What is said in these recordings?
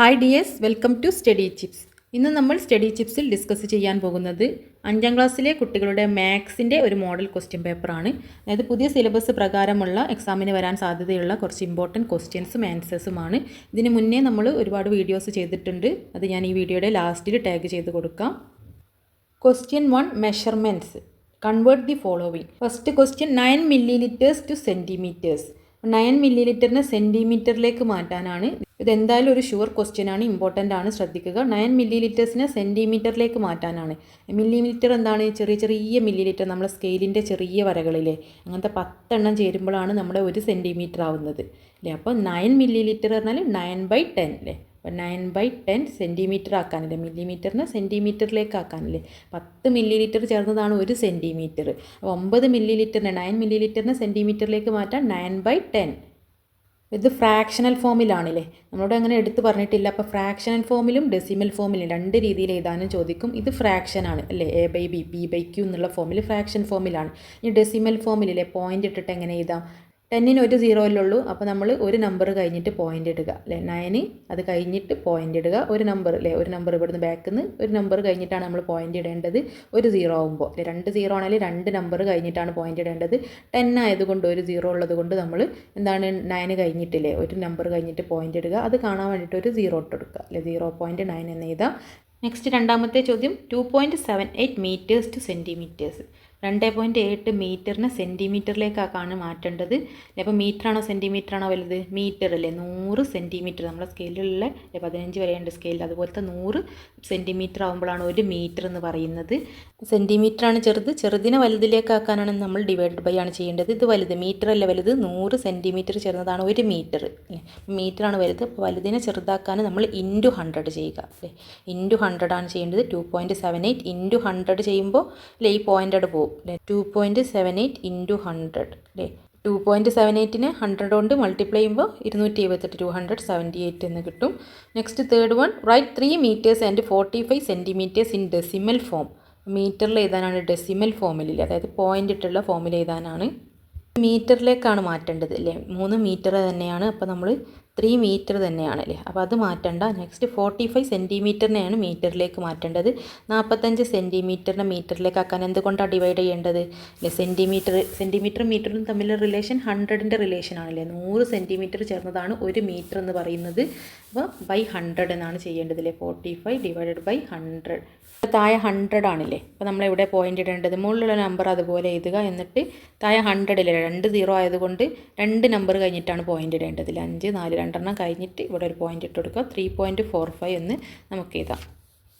Hi dears, welcome to Study Chips. ഇന്ന് നമ്മൾ study ചിപ്സിൽ discuss ചെയ്യാൻ പോകുന്നത് 5ാം ക്ലാസ്സിലെ കുട്ടികളുടെ മാത്സിൻ്റെ ഒരു മോഡൽ ക്വസ്റ്റ്യൻ പേപ്പറാണ്. അതായത് പുതിയ സിലബസ് പ്രകാരമുള്ള എക്സാമിന് വരാൻ സാധ്യതയുള്ള കുറച്ച് ഇമ്പോർട്ടൻറ്റ് ക്വസ്റ്റ്യൻസും ആൻസേഴ്സുമാണ്. ഇതിന് മുന്നേ നമ്മൾ ഒരുപാട് വീഡിയോസ് ചെയ്തിട്ടുണ്ട്. അത് ഞാൻ ഈ വീഡിയോയുടെ ലാസ്റ്റിൽ ടാഗ് ചെയ്ത് കൊടുക്കാം. Question 1, measurements. Convert the following. First question 9 milliliters to centimeters. 9 milliliterനെ സെൻറ്റിമീറ്ററിലേക്ക് മാറ്റാനാണ്. ഇതെന്തായാലും ഒരു ഷുവർ ക്വസ്റ്റ്യൻ ആണ്, ഇമ്പോർട്ടൻ്റ് ആണ്, ശ്രദ്ധിക്കുക. 9 millilitersനെ സെൻറ്റിമീറ്ററിലേക്ക് മാറ്റാനാണ്. മില്ലിമീറ്റർ എന്താണ്? ചെറിയ ചെറിയ മില്ലിലിറ്റർ, നമ്മുടെ സ്കെയിലിൻ്റെ ചെറിയ വരകളിലെ അങ്ങനത്തെ 10 എണ്ണം ചേരുമ്പോഴാണ് നമ്മുടെ 1 സെൻറ്റിമീറ്റർ ആവുന്നത് അല്ലേ. അപ്പോൾ 9 milliliter പറഞ്ഞാൽ 9/10 അല്ലേ. അപ്പോൾ 9/10 സെൻറ്റിമീറ്റർ ആക്കാനില്ലേ, മില്ലിമീറ്ററിനെ സെൻറ്റിമീറ്ററിലേക്ക് ആക്കാനില്ലേ. 10 milliliter ചേർന്നതാണ് 1 സെൻറ്റിമീറ്റർ. അപ്പോൾ 9 milliliterനെ 9 milliliterനെ സെൻറ്റിമീറ്ററിലേക്ക് മാറ്റാൻ 9/10. ഇത് ഫ്രാക്ഷണൽ ഫോമിലാണല്ലേ, നമ്മളോട് അങ്ങനെ എടുത്ത് പറഞ്ഞിട്ടില്ല. അപ്പോൾ ഫ്രാക്ഷണൽ ഫോമിലും ഡെസിമൽ ഫോമിലും 2 രീതിയിൽ എഴുതാനും ചോദിക്കും. ഇത് ഫ്രാക്ഷൻ ആണ് അല്ലേ, A/B P/Q എന്നുള്ള ഫോമിൽ ഫ്രാക്ഷൻ ഫോമിലാണ്. ഈ ഡെസിമൽ ഫോമിലില്ലേ പോയിൻ്റ് ഇട്ടിട്ട് എങ്ങനെ എഴുതാം? 10ന് ഒരു 0 ഉള്ളൂ, അപ്പോൾ നമ്മൾ ഒരു നമ്പർ കഴിഞ്ഞിട്ട് പോയിൻ്റ് ഇടുക അല്ലേ. 9 അത് കഴിഞ്ഞിട്ട് പോയിൻ്റ് ഇടുക, ഒരു നമ്പർ അല്ലേ, ഒരു നമ്പർ ഇവിടുന്ന് ബാക്കിൽ നിന്ന് ഒരു നമ്പർ കഴിഞ്ഞിട്ടാണ് നമ്മൾ പോയിൻ്റ് ഇടേണ്ടത്. ഒരു 0 ആകുമ്പോൾ അല്ലേ, 2 0 ആണെങ്കിൽ 2 നമ്പർ കഴിഞ്ഞിട്ടാണ് പോയിൻ്റ് ഇടേണ്ടത്. 10 ആയതുകൊണ്ട് ഒരു 0 ഉള്ളത് കൊണ്ട് നമ്മൾ എന്താണ് 9 കഴിഞ്ഞിട്ടില്ലേ ഒരു നമ്പർ കഴിഞ്ഞിട്ട് പോയിൻ്റ് ഇടുക. അത് കാണാൻ വേണ്ടിയിട്ട് ഒരു 0 ഇട്ട് കൊടുക്കുക അല്ലേ, 0.9 എന്ന് എഴുതാം. നെക്സ്റ്റ് രണ്ടാമത്തെ ചോദ്യം 2.78 meters to centimeters. 2.8 മീറ്ററിനെ സെൻറ്റിമീറ്ററിലേക്കാണ് മാറ്റേണ്ടത്. അപ്പോൾ മീറ്ററാണോ സെൻറ്റിമീറ്ററാണോ വലുത്? മീറ്റർ അല്ലേ. 100 സെൻറ്റിമീറ്റർ നമ്മുടെ സ്കെയിലുള്ള 15 വരെയുണ്ട് സ്കെയിലിൽ, അതുപോലത്തെ 100 സെൻറ്റിമീറ്റർ ആകുമ്പോഴാണ് 1 മീറ്റർ എന്ന് പറയുന്നത്. സെൻറ്റിമീറ്ററാണ് ചെറുത്, ചെറുതിനെ വലുതിലേക്കാക്കാനാണ് നമ്മൾ ഡിവൈഡ് ബൈ ആണ് ചെയ്യേണ്ടത്. ഇത് വലുത്, മീറ്റർ അല്ല വലുത്, 100 സെൻറ്റിമീറ്റർ ചേർന്നതാണ് 1 മീറ്റർ അല്ലേ. മീറ്ററാണ് വലുത്, അപ്പോൾ വലുതിനെ ചെറുതാക്കാൻ നമ്മൾ ഇൻറ്റു 100 ചെയ്യുക അല്ലേ. ഇൻറ്റു 100 ആണ് ചെയ്യേണ്ടത്. 2.78 ഇൻറ്റു 100 ചെയ്യുമ്പോൾ അല്ലേ ഈ പോയിൻ്റ് അവിടെ പോകും. 2.78 ഇൻറ്റു 100 അല്ലേ. 2.78നെ 100 കൊണ്ട് മൾട്ടിപ്ലൈ ചെയ്യുമ്പോൾ 278, 278 എന്ന് കിട്ടും. Next third one, write 3 meters and 45 centimeters in decimal form. മീറ്ററിൽ എഴുതാനാണ്, ഡെസിമൽ ഫോമിലില്ല, അതായത് പോയിൻ്റ് ഇട്ടുള്ള ഫോമിൽ എഴുതാനാണ്. മീറ്ററിലേക്കാണ് മാറ്റേണ്ടത് അല്ലേ. 3 മീറ്റർ തന്നെയാണ്, അപ്പോൾ നമ്മൾ 3 മീറ്റർ തന്നെയാണ് അല്ലേ, അപ്പോൾ അത് മാറ്റണ്ട. നെക്സ്റ്റ് 45 സെൻറ്റിമീറ്ററിനെയാണ് മീറ്ററിലേക്ക് മാറ്റേണ്ടത്. 45 സെൻറ്റിമീറ്ററിനെ മീറ്ററിലേക്ക് ആക്കാൻ എന്തുകൊണ്ടാണ് ഡിവൈഡ് ചെയ്യേണ്ടത് അല്ലേ. സെൻറ്റിമീറ്ററും മീറ്ററും തമ്മിലുള്ള റിലേഷൻ 100ൻ്റെ റിലേഷൻ ആണല്ലേ. 100 സെൻറ്റിമീറ്റർ ചേർന്നതാണ് 1 മീറ്റർ എന്ന് പറയുന്നത്. അപ്പോൾ ബൈ 100 എന്നാണ് ചെയ്യേണ്ടത് അല്ലേ. 45 ഡിവൈഡഡ് ബൈ 100. താഴെ 100 ആണില്ലേ, അപ്പോൾ നമ്മൾ എവിടെ പോയിൻ്റ് ഇടേണ്ടത്? മുകളിലുള്ള നമ്പർ അതുപോലെ എഴുതുക, എന്നിട്ട് താഴെ 100 ഇല്ലേ, 2 0 ആയതുകൊണ്ട് 2 നമ്പർ കഴിഞ്ഞിട്ടാണ് പോയിൻ്റ് ഇടേണ്ടത്. 5 4 2 കഴിഞ്ഞിട്ട് ഇവിടെ ഒരു പോയിൻ്റ് ഇട്ട് കൊടുക്കുക. 3.45 എന്ന് നമുക്ക് എഴുതാം.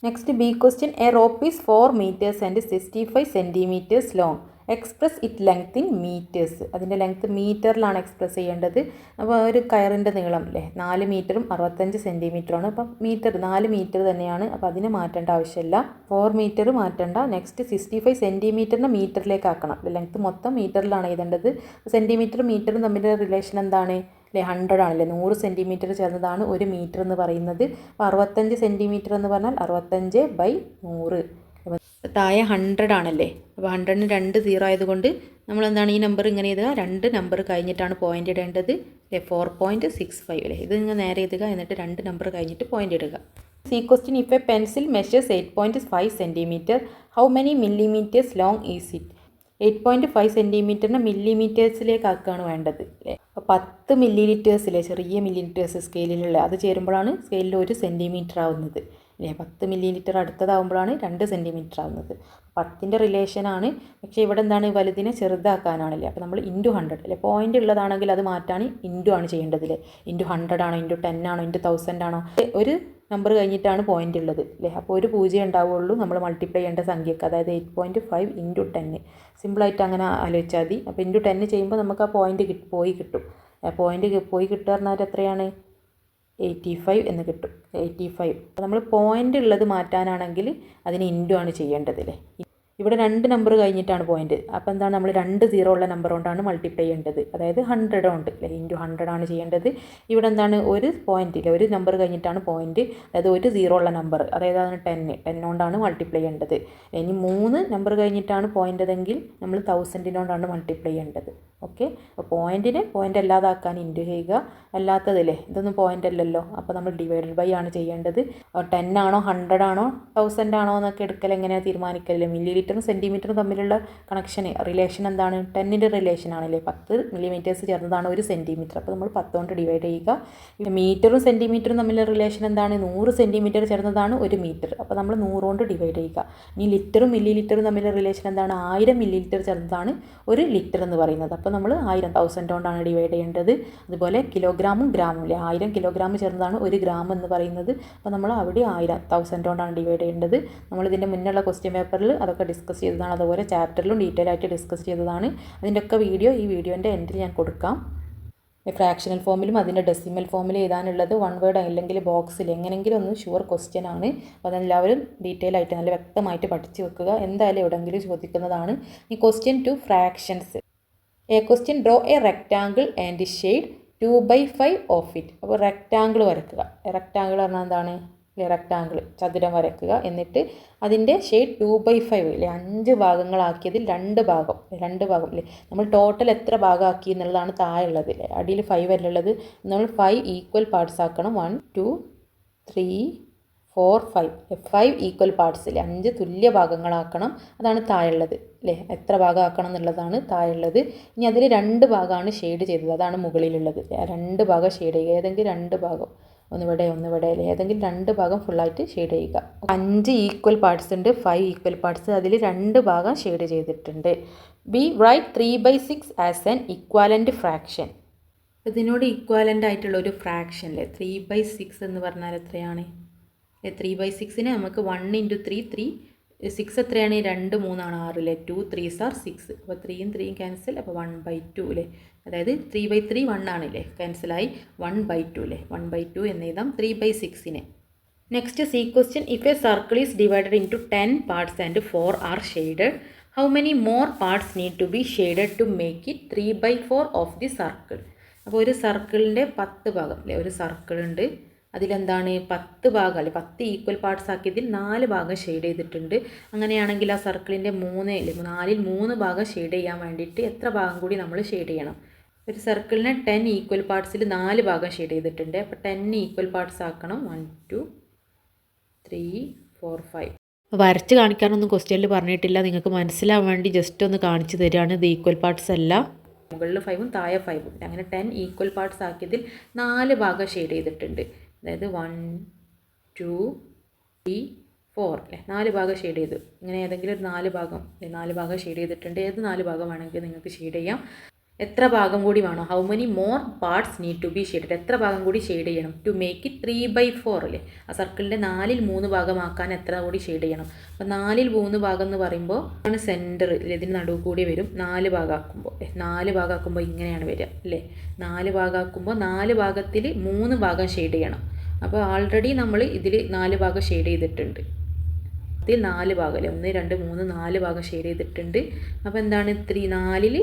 Next B question, a rope is 4 meters and 65 centimeters long. Express it length in metres. അതിൻ്റെ ലെങ്ത്ത് മീറ്ററിലാണ് എക്സ്പ്രസ് ചെയ്യേണ്ടത്. അപ്പോൾ ഒരു കയറിൻ്റെ നീളം അല്ലേ 4 മീറ്ററും 65 സെൻറ്റിമീറ്ററുമാണ്. അപ്പം മീറ്റർ 4 മീറ്റർ തന്നെയാണ്, അപ്പോൾ അതിനെ മാറ്റേണ്ട ആവശ്യമില്ല. 4 മീറ്റർ മാറ്റേണ്ട. നെക്സ്റ്റ് 65 സെൻറ്റിമീറ്ററിനെ മീറ്ററിലേക്ക് ആക്കണം. ലെങ്ത്ത് മൊത്തം മീറ്ററിലാണ് എഴുതേണ്ടത്. സെൻറ്റിമീറ്ററും മീറ്ററും തമ്മിലുള്ള റിലേഷൻ എന്താണ് അല്ലേ, 100 ആണല്ലേ. 100 സെൻറ്റിമീറ്റർ ചേർന്നതാണ് 1 മീറ്റർ എന്ന് പറയുന്നത്. അപ്പോൾ 65 സെൻറ്റിമീറ്റർ എന്ന് പറഞ്ഞാൽ 65/100. താഴെ 100 ആണല്ലേ, അപ്പോൾ 100ന് 2 0 ആയതുകൊണ്ട് നമ്മൾ എന്താണ് ഈ നമ്പർ ഇങ്ങനെ എഴുതുക, 2 നമ്പർ കഴിഞ്ഞിട്ടാണ് പോയിൻ്റ് ഇടേണ്ടത് അല്ലേ. 4.65 അല്ലേ. ഇത് ഇങ്ങനെ നേരെ എഴുതുക, എന്നിട്ട് 2 നമ്പർ കഴിഞ്ഞിട്ട് പോയിൻ്റ് ഇടുക. C question, if A pencil measures 8.5 centimeter, how many millimeters long is it? 8.5 സെൻറ്റിമീറ്ററിനെ മില്ലിമീറ്റേഴ്സിലേക്ക് ആക്കുകയാണ് വേണ്ടത് അല്ലേ. അപ്പോൾ 10 milliliters ചെറിയ മില്ലിമീറ്റേഴ്സ് സ്കെയിലിലുള്ള അത് ചേരുമ്പോഴാണ് സ്കെയിലിൽ 1 സെൻറ്റിമീറ്റർ ആവുന്നത് അല്ലേ. 10 milliliter അടുത്തതാകുമ്പോഴാണ് 2 സെൻറ്റിമീറ്റർ ആവുന്നത്. 10ൻ്റെ റിലേഷനാണ്. പക്ഷേ ഇവിടെ എന്താണ്, വലുതിനെ ചെറുതാക്കാനാണല്ലേ. അപ്പോൾ നമ്മൾ ഇൻറ്റു 100 അല്ലേ, പോയിൻ്റ് ഉള്ളതാണെങ്കിൽ അത് മാറ്റാൻ ഇൻറ്റു ആണ് ചെയ്യേണ്ടത് അല്ലേ. ഇൻറ്റു 100 ആണോ, ഇൻറ്റു 10 ആണോ, ഇൻറ്റു 1000 ആണോ, ഒരു നമ്പർ കഴിഞ്ഞിട്ടാണ് പോയിൻ്റ് ഉള്ളത് അല്ലേ. അപ്പോൾ ഒരു 0 ഉണ്ടാവുള്ളൂ നമ്മൾ മൾട്ടിപ്ലൈ ചെയ്യേണ്ട സംഖ്യക്ക്, അതായത് 8.5 ഇൻറ്റു 10. സിമ്പിളായിട്ട് അങ്ങനെ ആലോചിച്ചാൽ മതി. അപ്പോൾ ഇൻറ്റു 10 ചെയ്യുമ്പോൾ നമുക്ക് ആ പോയിൻ്റ് പോയി കിട്ടും. പോയിൻ്റ് പോയി കിട്ടുക പറഞ്ഞാൽ എത്രയാണ്, 85 എന്ന് കിട്ടും. 85. അപ്പോൾ നമ്മൾ പോയിൻ്റ് ഉള്ളത് മാറ്റാനാണെങ്കിൽ അതിന് ഇൻറ്റു ആണ് ചെയ്യേണ്ടത് അല്ലേ. ഇവിടെ 2 നമ്പർ കഴിഞ്ഞിട്ടാണ് പോയിൻ്റ്, അപ്പോൾ എന്താണ് നമ്മൾ 2 0 ഉള്ള നമ്പർ കൊണ്ടാണ് മൾട്ടിപ്ലൈ ചെയ്യേണ്ടത്, അതായത് 100 കൊണ്ട് അല്ലേ, ഇൻറ്റു 100 ആണ് ചെയ്യേണ്ടത്. ഇവിടെ എന്താണ് ഒരു പോയിൻ്റ് ഇല്ല, ഒരു നമ്പർ കഴിഞ്ഞിട്ടാണ് പോയിൻ്റ്, അതായത് ഒരു 0 ഉള്ള നമ്പർ, അതായത് അതാണ് 10 കൊണ്ടാണ് മൾട്ടിപ്ലൈ ചെയ്യേണ്ടത്. ഇനി 3 നമ്പർ കഴിഞ്ഞിട്ടാണ് പോയിൻ്റ് എങ്കിൽ നമ്മൾ 1000 കൊണ്ടാണ് മൾട്ടിപ്ലൈ ചെയ്യേണ്ടത്. ഓക്കെ. അപ്പോൾ പോയിൻറ്റിനെ പോയിൻ്റ് അല്ലാതാക്കാൻ ഇൻറ്റു ചെയ്യുക, അല്ലാത്തതില്ലേ ഇതൊന്നും പോയിൻ്റ് അല്ലല്ലോ, അപ്പോൾ നമ്മൾ ഡിവൈഡഡ് ബൈ ആണ് ചെയ്യേണ്ടത്. 10 ആണോ 100 ആണോ 1000 ആണോ എന്നൊക്കെ എടുക്കൽ എങ്ങനെയാണ് തീരുമാനിക്കലില്ലേ? മില്ലി ലിറ്ററും സെൻറ്റിമീറ്ററും തമ്മിലുള്ള റിലേഷൻ എന്താണ്? 10ൻ്റെ റിലേഷൻ ആണല്ലേ. 10 മില്ലിമീറ്റേഴ്സ് ചേർന്നതാണ് 1 സെൻറ്റിമീറ്റർ. അപ്പോൾ നമ്മൾ 10 കൊണ്ട് ഡിവൈഡ് ചെയ്യുക. മീറ്ററും സെൻറ്റിമീറ്ററും തമ്മിലുള്ള റിലേഷൻ എന്താണ്? 100 സെൻറ്റിമീറ്റർ ചേർന്നതാണ് 1 മീറ്റർ. അപ്പോൾ നമ്മൾ 100 കൊണ്ട് ഡിവൈഡ് ചെയ്യുക. ഇനി ലിറ്ററും മില്ലി ലിറ്ററും തമ്മിലുള്ള റിലേഷൻ എന്താണ്? 1000 മില്ലി ലിറ്റർ ചേർന്നതാണ് 1 ലിറ്റർ എന്ന് പറയുന്നത്. അപ്പോൾ നമ്മൾ 1000 കൊണ്ടാണ് ഡിവൈഡ് ചെയ്യേണ്ടത്. അതുപോലെ കിലോഗ്രാമും ഗ്രാമും അല്ലേ, 1000 കിലോഗ്രാം ചേർന്നതാണ് 1 ഗ്രാം എന്ന് പറയുന്നത്. അപ്പോൾ നമ്മൾ അവിടെ 1000 കൊണ്ടാണ് ഡിവൈഡ് ചെയ്യേണ്ടത്. നമ്മളിതിൻ്റെ മുന്നുള്ള ക്വസ്റ്റ്യൻ പേപ്പറിൽ അതൊക്കെ ഡിസ്കസ് ചെയ്തതാണ്, അതുപോലെ ചാപ്റ്ററിലും ഡീറ്റെയിൽ ആയിട്ട് ഡിസ്കസ് ചെയ്തതാണ്. അതിൻ്റെയൊക്കെ വീഡിയോ ഈ വീഡിയോൻ്റെ എൻഡിൽ ഞാൻ കൊടുക്കാം. ഫ്രാക്ഷണൽ ഫോമിലും അതിൻ്റെ ഡെസിമൽ ഫോമിൽ എഴുതാനുള്ളത് 1 വേർഡ് അല്ലെങ്കിൽ ബോക്സിൽ എങ്ങനെയെങ്കിലും ഒന്ന് ഷുവർ ക്വസ്റ്റ്യൻ ആണ്. അപ്പോൾ അതെല്ലാവരും ഡീറ്റെയിൽ ആയിട്ട് നല്ല വ്യക്തമായിട്ട് പഠിച്ച് വെക്കുക. എന്തായാലും എവിടെയെങ്കിലും ചോദിക്കുന്നതാണ്. ഈ question 2 fractions. A question draw A rectangle and shade 2/5 of it. അപ്പോൾ റെക്റ്റാങ്കിൾ വരയ്ക്കുക. റെക്റ്റാങ്കിൾ പറഞ്ഞാൽ എന്താണ്? റെക്റ്റാങ്കിൾ ചതുരം വരയ്ക്കുക. എന്നിട്ട് അതിൻ്റെ ഷെയ്ഡ് 2/5 അല്ലേ, 5 ഭാഗങ്ങളാക്കിയതിൽ 2 ഭാഗം അല്ലേ. നമ്മൾ ടോട്ടൽ എത്ര ഭാഗമാക്കി എന്നുള്ളതാണ് താഴെയുള്ളത് അല്ലേ. അടിയിൽ 5 അല്ല ഉള്ളത്. നമ്മൾ 5 ഈക്വൽ പാർട്സ് ആക്കണം. 1 2 3 4 5 5 ഈക്വൽ പാർട്സ് അല്ലേ, 5 തുല്യ ഭാഗങ്ങളാക്കണം. അതാണ് താഴെയുള്ളത് അല്ലേ. എത്ര ഭാഗമാക്കണം എന്നുള്ളതാണ് താഴെയുള്ളത്. ഇനി അതിൽ 2 ഭാഗമാണ് ഷെയ്ഡ് ചെയ്തത്, അതാണ് മുകളിലുള്ളത്. 2 ഭാഗം ഷെയ്ഡ് ചെയ്യുക. ഏതെങ്കിലും 2 ഭാഗം, ഒന്നിവിടെ അല്ലേ, ഏതെങ്കിലും 2 ഭാഗം ഫുള്ളായിട്ട് ഷെയ്ഡ് ചെയ്യുക. 5 ഈക്വൽ പാർട്സ് ഉണ്ട്, 5 ഈക്വൽ പാർട്സ്. അതിൽ 2 ഭാഗം ഷെയ്ഡ് ചെയ്തിട്ടുണ്ട്. B write 3/6 as an equivalent fraction. ഇതിനോട് ഇക്വാലൻ്റ് ആയിട്ടുള്ള ഒരു ഫ്രാക്ഷൻ അല്ലേ 3/6 എന്ന് പറഞ്ഞാൽ എത്രയാണ്? 3/6ന് നമുക്ക് 1 × 3 6 എത്രയാണ്? 2 3 ആണ് 6 അല്ലേ. 2 3s are 6. അപ്പോൾ 3യും 3യും ക്യാൻസൽ. അപ്പോൾ 1/2 അല്ലേ. അതായത് 3/3 1 ആണല്ലേ, ക്യാൻസലായി 1/2 അല്ലേ. 1/2 എന്ന് എഴുതാം 3/6നെ. Next C question. If a circle is divided into 10 parts and 4 are shaded, how many more parts need to be shaded to make it 3/4 of the circle. അപ്പോൾ ഒരു സർക്കിളിൻ്റെ 10 ഭാഗം അല്ലേ, ഒരു സർക്കിൾ ഉണ്ട്, അതിലെന്താണ് 10 ഭാഗം അല്ലെ, 10 ഈക്വൽ പാർട്സ് ആക്കിയതിൽ 4 ഭാഗം ഷെയ്ഡ് ചെയ്തിട്ടുണ്ട്. അങ്ങനെയാണെങ്കിൽ ആ സർക്കിളിൻ്റെ 4ൽ 3 ഭാഗം ഷെയ്ഡ് ചെയ്യാൻ വേണ്ടിയിട്ട് എത്ര ഭാഗം കൂടി നമ്മൾ ഷെയ്ഡ് ചെയ്യണം? ഒരു സർക്കിളിനെ 10 ഈക്വൽ പാർട്സിൽ 4 ഭാഗം ഷെയ്ഡ് ചെയ്തിട്ടുണ്ട്. അപ്പോൾ 10 ഈക്വൽ പാർട്സ് ആക്കണം. 1 2 3 4 5. വരച്ച് കാണിക്കാനൊന്നും ക്വസ്റ്റ്യനിൽ പറഞ്ഞിട്ടില്ല, നിങ്ങൾക്ക് മനസ്സിലാവാൻ വേണ്ടി ജസ്റ്റ് ഒന്ന് കാണിച്ചു തരികയാണ്. ഇത് ഈക്വൽ പാർട്സ് അല്ല, മുകളിൽ 5ഉം താഴെ 5ഉം. അങ്ങനെ 10 ഈക്വൽ പാർട്സ് ആക്കിയതിൽ 4 ഭാഗം ഷെയ്ഡ് ചെയ്തിട്ടുണ്ട്. അതായത് 1 2 3 4 അല്ലേ, 4 ഭാഗം ഷെയ്ഡ് ചെയ്തു. ഇങ്ങനെ ഏതെങ്കിലും ഒരു 4 ഭാഗം ഷെയ്ഡ് ചെയ്തിട്ടുണ്ട്. ഏത് 4 ഭാഗം വേണമെങ്കിൽ നിങ്ങൾക്ക് ഷെയ്ഡ് ചെയ്യാം. എത്ര ഭാഗം കൂടി വേണം? How many more parts need to be shaded. എത്ര ഭാഗം കൂടി ഷെയ്ഡ് ചെയ്യണം? ടു മേക്ക് ഇറ്റ് 3/4 അല്ലേ. ആ സർക്കിളിൻ്റെ 4ൽ 3 ഭാഗമാക്കാൻ എത്ര കൂടി ഷെയ്ഡ് ചെയ്യണം? അപ്പോൾ 4ൽ 3 ഭാഗം എന്ന് പറയുമ്പോൾ ആണ് സെൻറ്റർ ഇതിന് നടുവ് കൂടി വരും. 4 ഭാഗമാക്കുമ്പോൾ 4 ഭാഗമാക്കുമ്പോൾ ഇങ്ങനെയാണ് വരിക അല്ലേ. 4 ഭാഗമാക്കുമ്പോൾ 4 ഭാഗത്തിൽ 3 ഭാഗം ഷെയ്ഡ് ചെയ്യണം. അപ്പോൾ ആൾറെഡി നമ്മൾ ഇതിൽ 4 ഭാഗം ഷെയ്ഡ് ചെയ്തിട്ടുണ്ട്. ഇതിൽ 4 ഭാഗം അല്ലേ, 1 2 3 4 ഭാഗം ഷെയ്ഡ് ചെയ്തിട്ടുണ്ട്. അപ്പോൾ എന്താണ് 4ൽ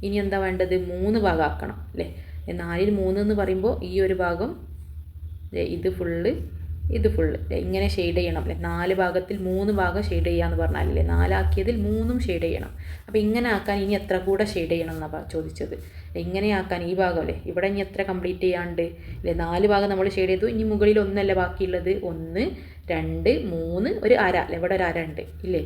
ഇനി എന്താ വേണ്ടത്? 3 ഭാഗം ആക്കണം അല്ലേ. 4ൽ 3 എന്ന് പറയുമ്പോൾ ഈ ഒരു ഭാഗം ഇത് ഫുള്ള് ഇങ്ങനെ ഷെയ്ഡ് ചെയ്യണം അല്ലേ. 4 ഭാഗത്തിൽ 3 ഭാഗം ഷെയ്ഡ് ചെയ്യാമെന്ന് പറഞ്ഞാലല്ലേ, 4 ആക്കിയതിൽ 3ഉം ഷെയ്ഡ് ചെയ്യണം. അപ്പോൾ ഇങ്ങനെ ആക്കാൻ ഇനി എത്ര കൂടെ ഷെയ്ഡ് ചെയ്യണം എന്നാണ് ചോദിച്ചത്. ഇങ്ങനെ ആക്കാൻ ഈ ഭാഗം അല്ലേ, ഇവിടെ ഇനി എത്ര കംപ്ലീറ്റ് ചെയ്യാണ്ട് അല്ലേ. 4 ഭാഗം നമ്മൾ ഷെയ്ഡ് ചെയ്തു. ഇനി മുകളിൽ 1 അല്ലേ ബാക്കിയുള്ളത്. 1 2 3 ഒരു അര അല്ലേ, ഇവിടെ ഒരു അര ഉണ്ട് ഇല്ലേ.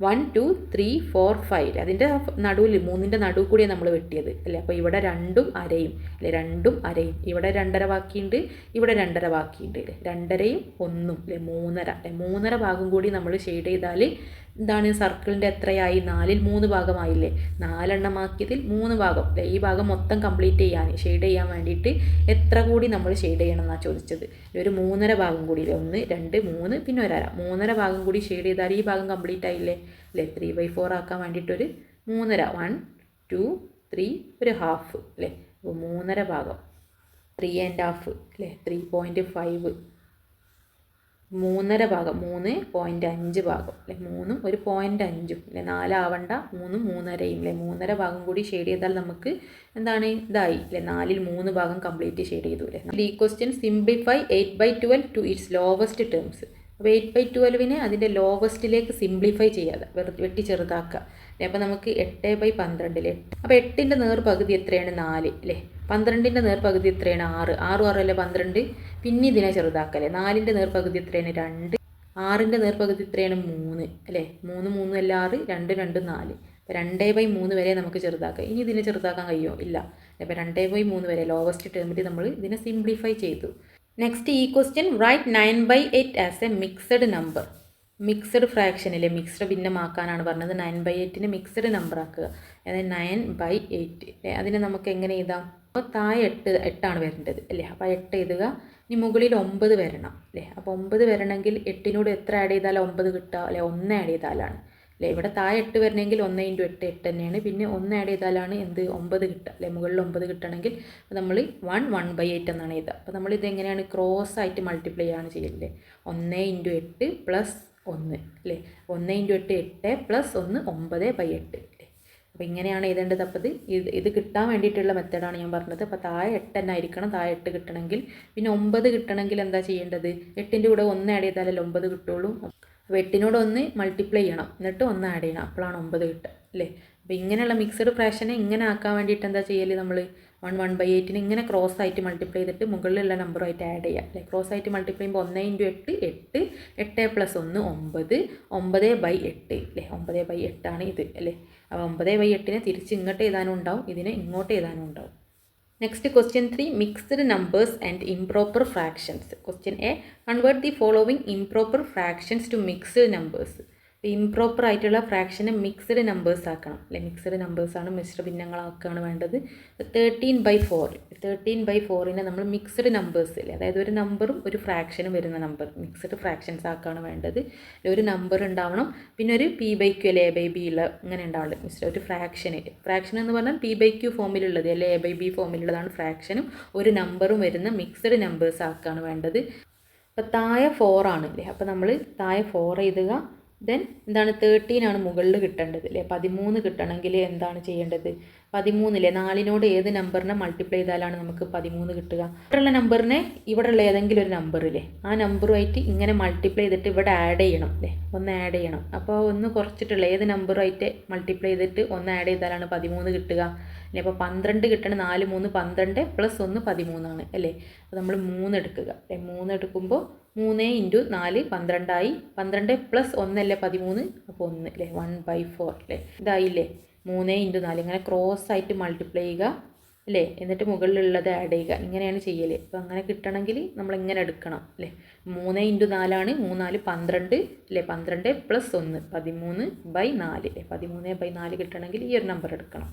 1 2 3 4 5 അതിൻ്റെ നടുവിൽ 3ൻ്റെ നടുവ് കൂടിയാണ് നമ്മൾ വെട്ടിയത് അല്ലേ. അപ്പോൾ ഇവിടെ 2ഉം അരയും അല്ലേ, 2ഉം അരയും. ഇവിടെ 2.5 ബാക്കിയുണ്ട്, ഇവിടെ 2.5 ബാക്കിയുണ്ട്. 2.5യും 1ഉം അല്ലേ, 3.5 അല്ലേ. 3.5 ഭാഗം കൂടി നമ്മൾ ഷെയ്ഡ് ചെയ്താൽ എന്താണ് സർക്കിളിൻ്റെ എത്രയായി? 4ൽ 3 ഭാഗമായില്ലേ. 4 എണ്ണം ആക്കിയതിൽ 3 ഭാഗം അല്ലേ. ഈ ഭാഗം മൊത്തം കംപ്ലീറ്റ് ചെയ്യാൻ ഷെയ്ഡ് ചെയ്യാൻ വേണ്ടിയിട്ട് എത്ര കൂടി നമ്മൾ ഷെയ്ഡ് ചെയ്യണം എന്നാണ് ചോദിച്ചത്. ഒരു 3.5 ഭാഗം കൂടി ഇല്ലേ, 1 2 3 പിന്നെ ഒരു അര, 3.5 ഭാഗം കൂടി ഷെയ്ഡ് ചെയ്താൽ ഈ ഭാഗം കംപ്ലീറ്റ് ആയില്ലേ അല്ലേ. 3/4 ആക്കാൻ വേണ്ടിയിട്ടൊരു 3.5 1 2 3 ഒരു ഹാഫ് അല്ലേ. അപ്പോൾ 3.5 ഭാഗം 3.5 അല്ലേ, 3.5 3.5 ഭാഗം 3.5 ഭാഗം അല്ലേ. 3ഉം ഒരു 0.5 അല്ലേ, 4 ആവണ്ട. 3ഉം 3.5യും അല്ലേ. 3.5 ഭാഗം കൂടി ഷെയ്ഡ് ചെയ്താൽ നമുക്ക് എന്താണ് ഇതായി അല്ലേ. 4ൽ 3 ഭാഗം കംപ്ലീറ്റ് ഷെയ്ഡ് ചെയ്തു അല്ലേ. ഈ question simplify 8/12 to its lowest terms. അപ്പോൾ 8/12 അതിൻ്റെ ലോവസ്റ്റിലേക്ക് സിംപ്ലിഫൈ ചെയ്യാതെ വെട്ടി ചെറുതാക്കുക അല്ലേ. അപ്പോൾ നമുക്ക് 8/12 അപ്പോൾ 8ൻ്റെ നേർപകുതി എത്രയാണ് 4 അല്ലേ. 12ൻ്റെ നേർപകുതി എത്രയാണ് 6 6 6 12. പിന്നെ ഇതിനെ ചെറുതാക്കല്ലേ. 4ൻ്റെ നേർപകുതി എത്രയാണ് 2. 6ൻ്റെ നേർപകുതി എത്രയാണ് 3 അല്ലേ. 3 3 അല്ല 6 2 2 4. അപ്പോൾ 2/3 വരെ നമുക്ക് ചെറുതാക്കാം. ഇനി ഇതിനെ ചെറുതാക്കാൻ കഴിയുമോ? ഇല്ല. അപ്പോൾ 2/3 വരെ ലോവസ്റ്റ് ടേമിൽ നമ്മൾ ഇതിനെ സിംപ്ലിഫൈ ചെയ്തു. നെക്സ്റ്റ് ഈ question write 9/8 as a mixed number. Mixed ഫ്രാക്ഷനിലെ മിക്സഡ് ഭിന്നമാക്കാനാണ് പറഞ്ഞത്. 9/8നെ മിക്സഡ് നമ്പർ ആക്കുക. അതായത് 9/8 അതിനെ നമുക്ക് എങ്ങനെ എഴുതാം? അപ്പോൾ താഴെ 8 വരേണ്ടത് അല്ലേ. അപ്പോൾ 8 എഴുതുക. ഇനി മുകളിൽ 9 വരണം അല്ലേ. അപ്പോൾ 9 വരണമെങ്കിൽ 8നോട് എത്ര ആഡ് ചെയ്താലാണ് 9 കിട്ടുക അല്ലെ? 1 ആഡ് ചെയ്താലാണ് അല്ലേ. ഇവിടെ താഴെ 8 വരണമെങ്കിൽ 1 × 8 8 തന്നെയാണ്. പിന്നെ 1 ആഡ് ചെയ്താലാണ് എന്ത് 9 കിട്ടുക അല്ലേ. മുകളിൽ 9 കിട്ടണമെങ്കിൽ നമ്മൾ 1/8 എന്നാണ് എഴുതുക. അപ്പോൾ നമ്മൾ ഇത് എങ്ങനെയാണ് ക്രോസ് ആയിട്ട് മൾട്ടിപ്ലൈ ആണ് ചെയ്യല്ലേ. 1 × 8 + 1 അല്ലേ. 1 × 8 8 + 1 9/8 അല്ലേ. അപ്പോൾ ഇങ്ങനെയാണ് എഴുതേണ്ടത്. അപ്പോൾ ഇത് കിട്ടാൻ വേണ്ടിയിട്ടുള്ള മെത്തേഡാണ് ഞാൻ പറഞ്ഞത്. അപ്പോൾ താഴെ 8 തന്നെ ആയിരിക്കണം. താഴെ 8 കിട്ടണമെങ്കിൽ. പിന്നെ 9 കിട്ടണമെങ്കിൽ എന്താ ചെയ്യേണ്ടത്? 8ൻ്റെ കൂടെ 1 ആഡ് ചെയ്താലേ 9 കിട്ടുള്ളൂ. അപ്പോൾ 8നോട് 1 മൾട്ടിപ്ലൈ ചെയ്യണം, എന്നിട്ട് 1 ആഡ് ചെയ്യണം, അപ്പോഴാണ് 9 കിട്ടുക അല്ലേ. അപ്പോൾ ഇങ്ങനെയുള്ള മിക്സഡ് ഫ്രാക്ഷനെ ഇങ്ങനെ ആക്കാൻ വേണ്ടിയിട്ട് എന്താ ചെയ്യൽ? നമ്മൾ 1/8നെ ഇങ്ങനെ ക്രോസ് ആയിട്ട് മൾട്ടിപ്ലൈ ചെയ്തിട്ട് മുകളിലുള്ള നമ്പറുമായിട്ട് ആഡ് ചെയ്യുക അല്ലേ. ക്രോസ് ആയിട്ട് മൾട്ടിപ്ലൈ ചെയ്യുമ്പോൾ 1 × 8 8 8 + 1 9 9/8 അല്ലേ. 9/8 ആണ് ഇത് അല്ലേ. അപ്പോൾ 9/8നെ തിരിച്ച് ഇങ്ങോട്ട് എഴുതാനും ഉണ്ടാവും, ഇതിനെ ഇങ്ങോട്ട് എഴുതാനും ഉണ്ടാവും. Next question 3 mixed numbers and improper fractions. Question A convert the following improper fractions to mixed numbers. Improper ആയിട്ടുള്ള ഫ്രാക്ഷനെ മിക്സഡ് നമ്പേഴ്സ് ആക്കണം അല്ലെ. മിക്സഡ് നമ്പേഴ്സാണ് മിശ്ര ഭിന്നങ്ങളാക്കുകയാണ് വേണ്ടത്. 13/4നെ നമ്മൾ മിക്സഡ് നമ്പേഴ്സ് അല്ലേ. അതായത് ഒരു നമ്പറും ഒരു ഫ്രാക്ഷനും വരുന്ന നമ്പർ മിക്സഡ് ഫ്രാക്ഷൻസ് ആക്കുകയാണ് വേണ്ടത്. ഒരു നമ്പർ ഉണ്ടാവണം, പിന്നെ ഒരു P/Q അല്ലെ A/B ഉള്ള ഇങ്ങനെ ഉണ്ടാവുള്ളത് മിശ്ര ഒരു ഫ്രാക്ഷൻ എന്ന് പറഞ്ഞാൽ P/Q ഫോമിലുള്ളത് അല്ലെ A/B ഫോമിലുള്ളതാണ് ഫ്രാക്ഷനും ഒരു നമ്പറും വരുന്ന മിക്സഡ് നമ്പേഴ്സ് ആക്കുകയാണ് വേണ്ടത്. അപ്പോൾ താഴെ 4 ആണ് അല്ലേ. അപ്പോൾ നമ്മൾ താഴെ 4 എഴുതുക. ദെൻ എന്താണ് 13 മുകളിൽ കിട്ടേണ്ടത് അല്ലേ. 13 കിട്ടണമെങ്കിൽ എന്താണ് ചെയ്യേണ്ടത്? 13 4നോട് ഏത് നമ്പറിനെ മൾട്ടിപ്ലൈ ചെയ്താലാണ് നമുക്ക് 13 കിട്ടുക? ഇവിടെയുള്ള നമ്പറിനെ ഇവിടെയുള്ള ഏതെങ്കിലും ഒരു നമ്പറില്ലേ ആ നമ്പറുമായിട്ട് ഇങ്ങനെ മൾട്ടിപ്ലൈ ചെയ്തിട്ട് ഇവിടെ ആഡ് ചെയ്യണം അല്ലേ. ഒന്ന് ആഡ് ചെയ്യണം. അപ്പോൾ ഒന്ന് കുറച്ചിട്ടുള്ള ഏത് നമ്പറുമായിട്ട് മൾട്ടിപ്ലൈ ചെയ്തിട്ട് ഒന്ന് ആഡ് ചെയ്താലാണ് 13 കിട്ടുക അല്ലേ. അപ്പോൾ 12 കിട്ടണം. 4 3 12 + 1 13 ആണ് അല്ലേ. അപ്പോൾ നമ്മൾ 3 എടുക്കുക അല്ലേ. 3 എടുക്കുമ്പോൾ 3 × 4 12 ആയി. 12 + 1 അല്ലേ 13. അപ്പോൾ 1 അല്ലേ 1/4 അല്ലേ. ഇതായില്ലേ 3 × 4 ഇങ്ങനെ ക്രോസ് ആയിട്ട് മൾട്ടിപ്ലൈ ചെയ്യുക അല്ലേ. എന്നിട്ട് മുകളിലുള്ളത് ആഡ് ചെയ്യുക. ഇങ്ങനെയാണ് ചെയ്യൽ. അപ്പോൾ അങ്ങനെ കിട്ടണമെങ്കിൽ നമ്മൾ ഇങ്ങനെ എടുക്കണം അല്ലേ. 3 × 4 ആണ്. 3 4 12 അല്ലേ. 12 + 1 13/4 അല്ലേ. 13/4 കിട്ടണമെങ്കിൽ ഈ ഒരു നമ്പർ എടുക്കണം.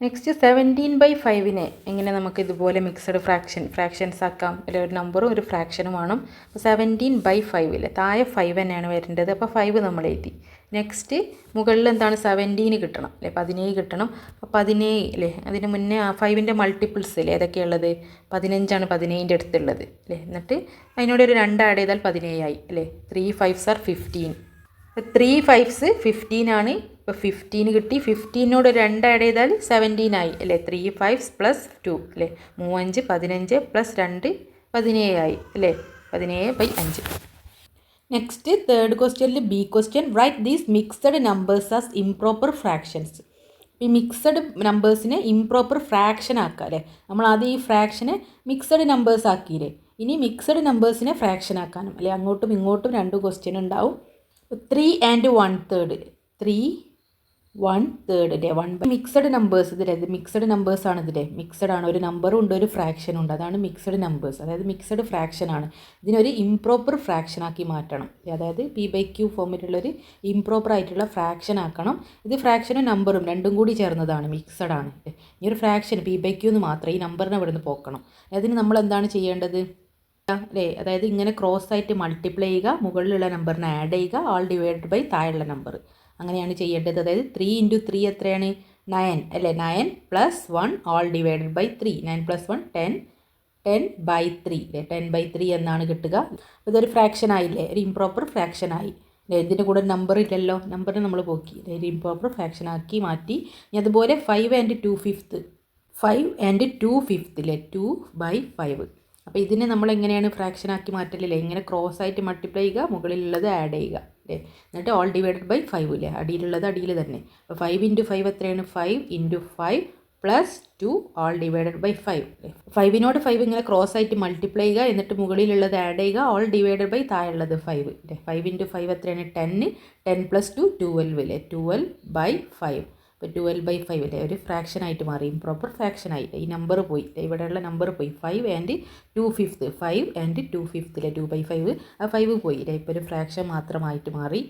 നെക്സ്റ്റ് 17/5നെ എങ്ങനെ നമുക്ക് ഇതുപോലെ മിക്സഡ് ഫ്രാക്ഷൻസ് ആക്കാം അല്ലെ. ഒരു നമ്പറും ഒരു ഫ്രാക്ഷനും വേണം. അപ്പോൾ 17/5 താഴെ 5 തന്നെയാണ് വരേണ്ടത്. അപ്പോൾ 5 നമ്മൾ എഴുതി. നെക്സ്റ്റ് മുകളിൽ എന്താണ് 17 കിട്ടണം അല്ലേ. 17 കിട്ടണം. അപ്പോൾ 17 അല്ലേ. അതിന് മുന്നേ 5ൻ്റെ മൾട്ടിപ്പിൾസ് അല്ലേ ഏതൊക്കെയുള്ളത്? 15 17ൻ്റെ അടുത്തുള്ളത് അല്ലേ. എന്നിട്ട് അതിനോട് ഒരു 2 ആഡ് ചെയ്താൽ 17 ആയി അല്ലേ. 3 5s are 15. 3 5s 15 ആണ്. ഇപ്പോൾ 15 കിട്ടി. 15നോട് 2 ആഡ് ചെയ്താൽ 17 ആയി അല്ലേ. 3 5s + 2 അല്ലേ. 3 5 15 + 2 17 ആയി അല്ലേ. 17/5. നെക്സ്റ്റ് തേർഡ് ക്വസ്റ്റ്യനിൽ B question write these mixed numbers as improper fractions. ഈ മിക്സഡ് നമ്പേഴ്സിനെ ഇംപ്രോപ്പർ ഫ്രാക്ഷൻ ആക്കുക അല്ലേ. നമ്മൾ ആദ്യം ഈ ഫ്രാക്ഷനെ മിക്സഡ് നമ്പേഴ്സ് ആക്കിയില്ലേ. ഇനി മിക്സഡ് നമ്പേഴ്സിനെ ഫ്രാക്ഷൻ ആക്കാനും അല്ലെ. അങ്ങോട്ടും ഇങ്ങോട്ടും 2 ക്വസ്റ്റ്യൻ ഉണ്ടാവും. 3 and 1/3 3 1/3 അല്ലേ. 1 മിക്സഡ് നമ്പേഴ്സ് ഇതിലെ മിക്സഡ് നമ്പേഴ്സാണ് ഇതിലെ മിക്സഡ് ആണ്. ഒരു നമ്പറും ഉണ്ട് ഒരു ഫ്രാക്ഷനും ഉണ്ട്. അതാണ് മിക്സഡ് നമ്പേഴ്സ്. അതായത് മിക്സഡ് ഫ്രാക്ഷൻ ആണ്. ഇതിനൊരു ഇംപ്രോപ്പർ ഫ്രാക്ഷൻ ആക്കി മാറ്റണം. അതായത് P/Q ഫോമിലുള്ളൊരു ഇംപ്രോപ്പർ ആയിട്ടുള്ള ഫ്രാക്ഷൻ ആക്കണം. ഇത് ഫ്രാക്ഷനും നമ്പറും രണ്ടും കൂടി ചേർന്നതാണ് മിക്സഡ് ആണ്. ഈ ഒരു ഫ്രാക്ഷൻ P/Q എന്ന് മാത്രം ഈ നമ്പറിനെ ഇവിടെ നിന്ന് പോക്കണം. അതിന് നമ്മൾ എന്താണ് ചെയ്യേണ്ടത് അല്ലേ. അതായത് ഇങ്ങനെ ക്രോസ് ആയിട്ട് മൾട്ടിപ്ലൈ ചെയ്യുക, മുകളിലുള്ള നമ്പറിനെ ആഡ് ചെയ്യുക, ആൾ ഡിവൈഡഡ് ബൈ താഴെയുള്ള നമ്പർ. അങ്ങനെയാണ് ചെയ്യേണ്ടത്. അതായത് 3 × 3 എത്രയാണ്? 9 അല്ലേ. 9 + 1 ആൾ ഡിവൈഡഡ് ബൈ 3. 9 + 1 10 10/3 അല്ലേ. 10/3 എന്നാണ് കിട്ടുക. ഇതൊരു ഫ്രാക്ഷൻ ആയില്ലേ. ഒരു ഇംപ്രോപ്പർ ഫ്രാക്ഷൻ ആയി അല്ലേ. ഇതിൻ്റെ കൂടെ നമ്പർ ഇല്ലല്ലോ. നമ്പറിനെ നമ്മൾ പോക്കി ഒരു ഇംപ്രോപ്പർ ഫ്രാക്ഷൻ ആക്കി മാറ്റി. ഇനി അതുപോലെ 5 and 2/5 5 and 2/5 അല്ലേ. 2/5 അപ്പോൾ ഇതിനെ നമ്മൾ എങ്ങനെയാണ് ഫ്രാക്ഷൻ ആക്കി മാറ്റലില്ലേ, ഇങ്ങനെ ക്രോസ് ആയിട്ട് മൾട്ടിപ്ലൈ ചെയ്യുക, മുകളിലുള്ളത് ആഡ് ചെയ്യുക അല്ലേ, എന്നിട്ട് ഓൾ ഡിവൈഡഡ് ബൈ 5 ഇല്ലേ, അടിയിലുള്ളത് അടിയിൽ തന്നെ. അപ്പോൾ 5 × 5 എത്രയാണ്, 5 × 5 പ്ലസ് 2 ഓൾ ഡിവൈഡഡ് ബൈ 5. 5നോട് 5 ഇങ്ങനെ ക്രോസ് ആയിട്ട് മൾട്ടിപ്ലൈ ചെയ്യുക, എന്നിട്ട് മുകളിലുള്ളത് ആഡ് ചെയ്യുക, ഓൾ ഡിവൈഡഡ് ബൈ താഴെയുള്ളത് 5 അല്ലേ. 5 × 5 എത്രയാണ്, 10. 10 പ്ലസ് 2 12 അല്ലേ, 12/5. അപ്പോൾ 12/5 അല്ലേ, ഒരു ഫ്രാക്ഷൻ ആയിട്ട് മാറി, ഇംപ്രോപ്പർ ഫ്രാക്ഷൻ ആയി. ഈ നമ്പർ പോയി, ഇവിടെയുള്ള നമ്പർ പോയി, 5 ആൻഡ് 2/5, 5 ആൻഡ് 2/5 അല്ലേ, 2/5 ആ 5 പോയി അല്ലേ, ഇപ്പോൾ ഒരു ഫ്രാക്ഷൻ മാത്രമായിട്ട് മാറി.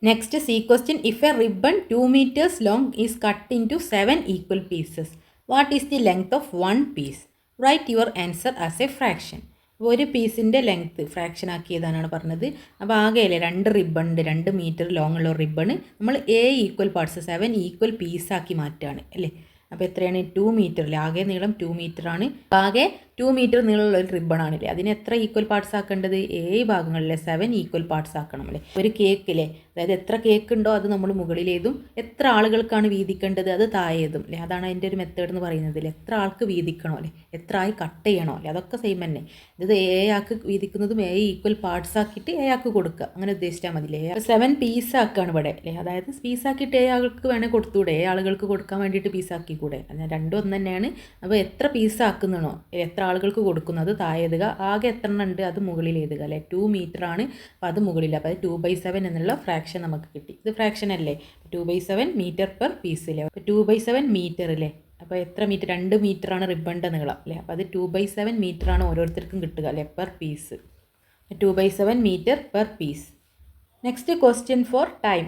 Next C question, if a ribbon 2 meters long is cut into 7 equal pieces, what is the length of 1 piece? Write your answer as a fraction. അപ്പോൾ ഒരു പീസിൻ്റെ ലെങ്ത്ത് ഫ്രാക്ഷൻ ആക്കിയതാണ് പറഞ്ഞത്. അപ്പോൾ ആകെയല്ലേ 2 റിബൺ, 2 meter ലോങ് ഉള്ള റിബൺ നമ്മൾ 7 പാർട്സ് 7 ഈക്വൽ പീസാക്കി മാറ്റുകയാണ് അല്ലേ. അപ്പോൾ എത്രയാണ്, 2 meter അല്ലേ, ആകെ നീളം 2 meter ആണ്. ആകെ 2 meter നീളമുള്ള ഒരു റിബൺ ആണല്ലേ, അതിന് എത്ര ഈക്വൽ പാർട്സ് ആക്കേണ്ടത്, 7 ഭാഗങ്ങളിലെ 7 ഈക്വൽ പാർട്സ് ആക്കണം അല്ലേ. ഒരു കേക്ക് അല്ലേ, അതായത് എത്ര കേക്ക് ഉണ്ടോ അത് നമ്മൾ മുകളിലേതും എത്ര ആളുകൾക്കാണ് വീതിക്കേണ്ടത് അത് താഴേതും അല്ലേ, അതാണ് അതിൻ്റെ ഒരു മെത്തേഡ് എന്ന് പറയുന്നത് അല്ലേ. എത്ര ആൾക്ക് വീതിക്കണോ അല്ലേ, എത്ര ആയി കട്ട് ചെയ്യണോ അല്ലേ, അതൊക്കെ സെയിം തന്നെ. ഇത് ആൾക്ക് വീതിക്കുന്നതും ഈക്വൽ പാർട്സ് ആക്കിയിട്ട് ആൾക്ക് കൊടുക്കുക, അങ്ങനെ ഉദ്ദേശിച്ചാൽ മതി അല്ലേ. 7 പീസാക്കുകയാണ് ഇവിടെ അല്ലേ, അതായത് പീസാക്കിയിട്ട് ആൾക്ക് വേണേൽ കൊടുത്തൂടെ, ആളുകൾക്ക് കൊടുക്കാൻ വേണ്ടിയിട്ട് പീസാക്കി കൂടെ, എന്നാൽ രണ്ടും ഒന്ന് തന്നെയാണ്. അപ്പോൾ എത്ര പീസാക്കുന്നോ, എത്ര ആളുകൾക്ക് കൊടുക്കുന്നത് താഴെ എഴുതുക, ആകെ എത്ര എണ്ണം ഉണ്ട് അത് മുകളിൽ എഴുതുക അല്ലേ. 2 meter ആണ്, അപ്പോൾ അത് മുകളിൽ, അപ്പോൾ അത് 2/7 എന്നുള്ള ഫ്രാക്ഷൻ നമുക്ക് കിട്ടി. ഇത് ഫ്രാക്ഷൻ അല്ലേ, 2/7 meter per piece അല്ലേ. അപ്പോൾ 2/7 meter അല്ലേ, അപ്പോൾ എത്ര മീറ്റർ, 2 meter ആണ് റിബണിൻ്റെ നീളം അല്ലേ, അപ്പോൾ അത് 2/7 meter ആണ് ഓരോരുത്തർക്കും കിട്ടുക അല്ലേ per piece. 2/7 meter per piece. Next question four time.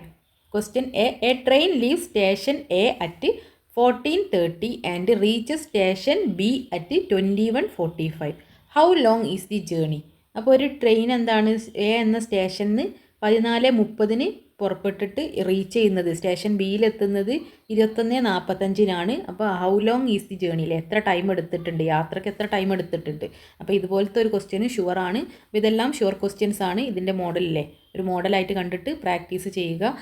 Question a train leave station A at 14:30 and reaches station B at 21:45. How long is the journey? അപ്പോൾ ഒരു ട്രെയിൻ എന്താണ് എ എന്ന സ്റ്റേഷനിൽ നിന്ന് 14:30 പുറപ്പെട്ടിട്ട് റീച്ച് ചെയ്യുന്നത്, സ്റ്റേഷൻ ബിയിലെത്തുന്നത് 21:45. അപ്പോൾ ഹൗ ലോങ് ഈസ് ദി ജേണിയിൽ എത്ര time എടുത്തിട്ടുണ്ട്, യാത്രയ്ക്ക് എത്ര ടൈം എടുത്തിട്ടുണ്ട്. അപ്പോൾ ഇതുപോലത്തെ ഒരു ക്വസ്റ്റ്യൻ ഷുവറാണ്. അപ്പോൾ ഇതെല്ലാം ഷുവർ ക്വസ്റ്റ്യൻസ് ആണ്. ഇതിൻ്റെ മോഡലില്ലേ, ഒരു മോഡലായിട്ട് കണ്ടിട്ട് പ്രാക്ടീസ് ചെയ്യുക.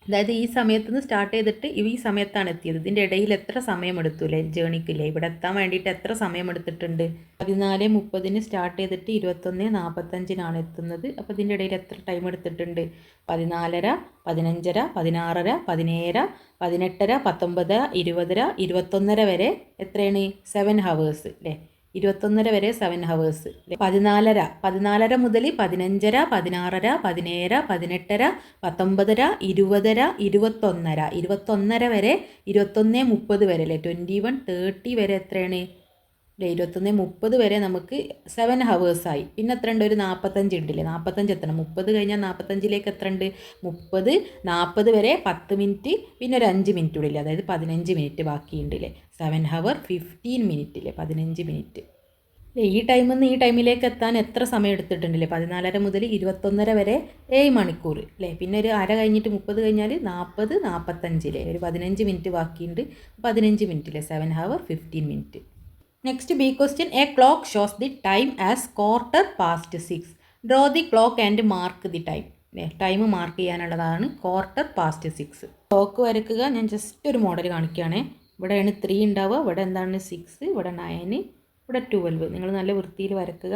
അതായത് ഈ സമയത്ത് നിന്ന് സ്റ്റാർട്ട് ചെയ്തിട്ട് ഈ സമയത്താണ് എത്തിയത്, ഇതിൻ്റെ ഇടയിൽ എത്ര സമയം എടുത്തു അല്ലേ ജേണിക്കില്ലേ, ഇവിടെ എത്താൻ വേണ്ടിയിട്ട് എത്ര സമയം എടുത്തിട്ടുണ്ട്. 14:30 സ്റ്റാർട്ട് ചെയ്തിട്ട് 21:45 എത്തുന്നത്. അപ്പോൾ ഇതിൻ്റെ ഇടയിൽ എത്ര ടൈം എടുത്തിട്ടുണ്ട്, 14:30, 15:30, 16:30, 17:00, 18:30, 19:00, 20:00, 21:30 വരെ എത്രയാണ്, 7 hours അല്ലേ. 21:30 വരെ 7 hours. 14:30 മുതൽ 15:30, 16:30, 17:00, 18:30, 19:30, 20:00, 21:30 വരെ 21:30 വരെ അല്ലേ, 21:30 വരെ എത്രയാണ് അല്ലേ, 21:30 വരെ നമുക്ക് 7 hours ആയി. പിന്നെ എത്ര ഉണ്ട്, ഒരു 45 ഉണ്ടല്ലേ, 45 എത്തണം. 30 കഴിഞ്ഞാൽ 45ലേക്ക് എത്ര ഉണ്ട്, 30, 40 വരെ 10 മിനിറ്റ്, പിന്നെ ഒരു 5 മിനിറ്റ് കൂടെ ഇല്ലേ, അതായത് 15 മിനിറ്റ് ബാക്കിയുണ്ടല്ലേ. 7 hour 15 minutes അല്ലേ, 15 മിനിറ്റ്. ഈ ടൈമിൽ നിന്ന് ഈ ടൈമിലേക്ക് എത്താൻ എത്ര സമയം എടുത്തിട്ടുണ്ടല്ലേ, 14:30 മുതൽ 21:30 വരെ 7 മണിക്കൂർ അല്ലേ. പിന്നെ ഒരു അര കഴിഞ്ഞിട്ട് 30 കഴിഞ്ഞാൽ 40, 45 അല്ലേ, ഒരു 15 മിനിറ്റ് ബാക്കിയുണ്ട്. 15 മിനിറ്റ് അല്ലേ, 7 hour 15 minutes. Next B question, a clock shows the time as 6:15. Draw the clock and mark the time. Time mark ചെയ്യാനുള്ളതാണ് 6:15. ക്ലോക്ക് വരയ്ക്കുക. ഞാൻ ജസ്റ്റ് ഒരു മോഡൽ കാണിക്കുകയാണേ. ഇവിടെയാണ് 3 ഉണ്ടാവുക, ഇവിടെ എന്താണ് 6, ഇവിടെ 9, ഇവിടെ 12. നിങ്ങൾ നല്ല വൃത്തിയിൽ വരയ്ക്കുക.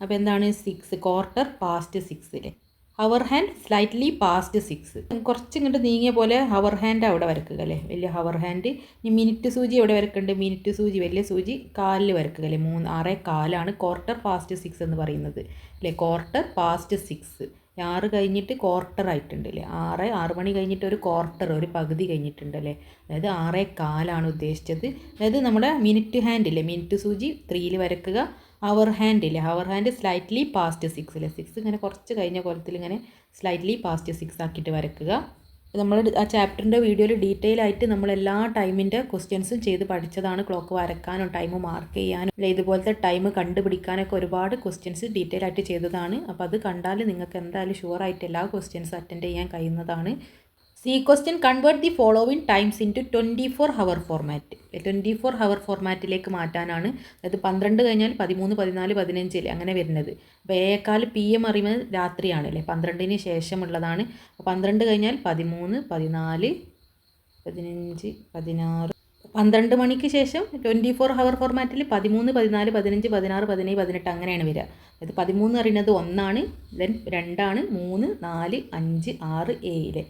അപ്പോൾ എന്താണ് 6, 6:15 അല്ലേ. ഹവർ ഹാൻഡ് സ്ലൈറ്റ്ലി പാസ്റ്റ് 6, കുറച്ച് ഇങ്ങോട്ട് നീങ്ങിയ പോലെ ഹവർ ഹാൻഡ് അവിടെ വരക്കുക അല്ലേ, വലിയ ഹവർ ഹാൻഡ്. ഇനി മിനിറ്റ് സൂചി എവിടെ വരക്കുന്നുണ്ട്, മിനിറ്റ് സൂചി വലിയ സൂചി കാലിൽ വരക്കുക അല്ലേ. 6:15 6:15 എന്ന് പറയുന്നത് അല്ലേ. 6:15, 6 കഴിഞ്ഞിട്ട് ക്വാർട്ടർ ആയിട്ടുണ്ട് അല്ലേ. 6 മണി കഴിഞ്ഞിട്ട് ഒരു ക്വാർട്ടർ, ഒരു പകുതി കഴിഞ്ഞിട്ടുണ്ട് അല്ലേ. അതായത് 6:15 ഉദ്ദേശിച്ചത്. അതായത് നമ്മുടെ മിനിറ്റ് ഹാൻഡ് ഇല്ലേ, മിനിറ്റ് സൂചി 3ൽ വരക്കുക. ഹവർ ഹാൻഡ് ഇല്ലേ, ഹവർ ഹാൻഡ് സ്ലൈറ്റ്ലി പാസ്റ്റ് 6 അല്ലേ. 6 ഇങ്ങനെ കുറച്ച് കഴിഞ്ഞ കോലത്തിൽ ഇങ്ങനെ സ്ലൈറ്റ്ലി പാസ്റ്റ് 6 ആക്കിയിട്ട് വരക്കുക. നമ്മൾ ആ ചാപ്റ്ററിൻ്റെ വീഡിയോയിൽ ഡീറ്റെയിൽ ആയിട്ട് നമ്മളെല്ലാ ടൈമിൻ്റെ ക്വസ്റ്റ്യൻസും ചെയ്ത് പഠിച്ചതാണ്. ക്ലോക്ക് വരക്കാനും ടൈം മാർക്ക് ചെയ്യാനും അല്ലെ ഇതുപോലത്തെ ടൈം കണ്ടുപിടിക്കാനൊക്കെ ഒരുപാട് ക്വസ്റ്റ്യൻസ് ഡീറ്റെയിൽ ആയിട്ട് ചെയ്തതാണ്. അപ്പോൾ അത് കണ്ടാൽ നിങ്ങൾക്ക് എന്തായാലും ഷുവറായിട്ട് എല്ലാ ക്വസ്റ്റ്യൻസും അറ്റൻഡ് ചെയ്യാൻ കഴിയുന്നതാണ്. C question, convert the following times into 24 hour format. 24 hour ഫോർമാറ്റിലേക്ക് മാറ്റാനാണ്. അതായത് 12 കഴിഞ്ഞാൽ 13, 14, 15 അല്ലേ അങ്ങനെ വരുന്നത്. അപ്പോൾ AM PM അറിയുന്നത് രാത്രിയാണ് അല്ലേ, 12ന് ശേഷമുള്ളതാണ്. അപ്പോൾ 12 കഴിഞ്ഞാൽ 13, 14, 15, 16, 12 മണിക്ക് ശേഷം 24 ഹവർ ഫോർമാറ്റിൽ 13, 14, 15, 16, 17, 18 അങ്ങനെയാണ് വരിക. അതായത് 13 പറയുന്നത് 1 ദെൻ 2, 3, 4, 5, 6, 7.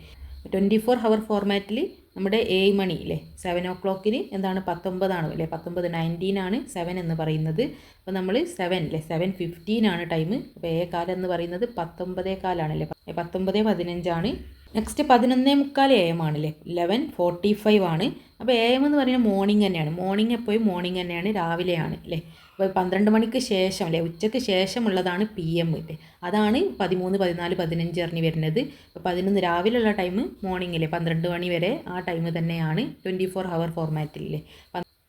24 ഹവർ ഫോർമാറ്റിൽ നമ്മുടെ 7 മണി അല്ലേ 7 o'clock എന്താണ് 19 അല്ലേ 19 19 ആണ് 7 എന്ന് പറയുന്നത്. അപ്പോൾ നമ്മൾ 7 അല്ലേ 7:15 ആണ് ടൈം. അപ്പോൾ കാലം എന്ന് പറയുന്നത് 19:15 19:15 ആണ്. നെക്സ്റ്റ് 11:45 AM ആണല്ലേ 11:45 ആണ്. അപ്പോൾ AM എന്ന് പറയുന്നത് മോർണിംഗ് തന്നെയാണ്. മോർണിംഗ് എപ്പോഴും മോർണിംഗ് തന്നെയാണ്, രാവിലെയാണ് അല്ലേ. അപ്പോൾ 12 മണിക്ക് ശേഷം അല്ലേ ഉച്ചയ്ക്ക് ശേഷമുള്ളതാണ് PM അല്ലേ, അതാണ് 13, 14, 15 അറിഞ്ഞ് വരുന്നത്. അപ്പോൾ 11 രാവിലെയുള്ള ടൈം മോർണിംഗ് അല്ലേ 12 മണി വരെ ആ ടൈം തന്നെയാണ് 24 ഹവർ ഫോർമാറ്റില്ലേ.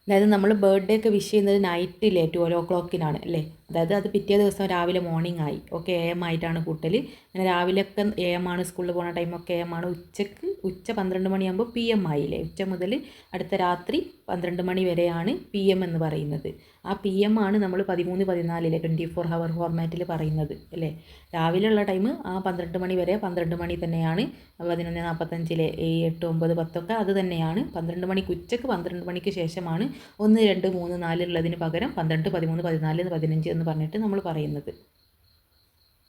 അതായത് നമ്മൾ ബർത്ത്ഡേ ഒക്കെ വിഷ് ചെയ്യുന്നത് നൈറ്റില്ലേ 12 o'clock അല്ലേ. അതായത് അത് പിറ്റേ ദിവസം രാവിലെ മോർണിംഗ് ആയി. ഓക്കെ AM ആയിട്ടാണ് കൂട്ടൽ. അങ്ങനെ രാവിലെയൊക്കെ AM ആണ്, സ്കൂളിൽ പോകുന്ന ടൈമൊക്കെ AM ആണ്. ഉച്ച 12 മണിയാകുമ്പോൾ PM ആയില്ലേ. ഉച്ച മുതൽ അടുത്ത രാത്രി 12 മണി വരെയാണ് PM എന്ന് പറയുന്നത്. ആ PM ആണ് നമ്മൾ 13, 14 24 ഹവർ ഫോർമാറ്റിൽ പറയുന്നത് അല്ലേ. രാവിലെയുള്ള ടൈം ആ 12 മണി വരെ 12 മണി തന്നെയാണ്. 11:45 7, 8, 9, 10 ഒക്കെ അത് തന്നെയാണ്. 12 മണിക്ക് ഉച്ചക്ക് 12 മണിക്ക് ശേഷമാണ് 1, 2, 3, 4 ഉള്ളതിന് പകരം 12, 13, 14, 15 എന്ന് പറഞ്ഞിട്ട് നമ്മൾ പറയുന്നത്.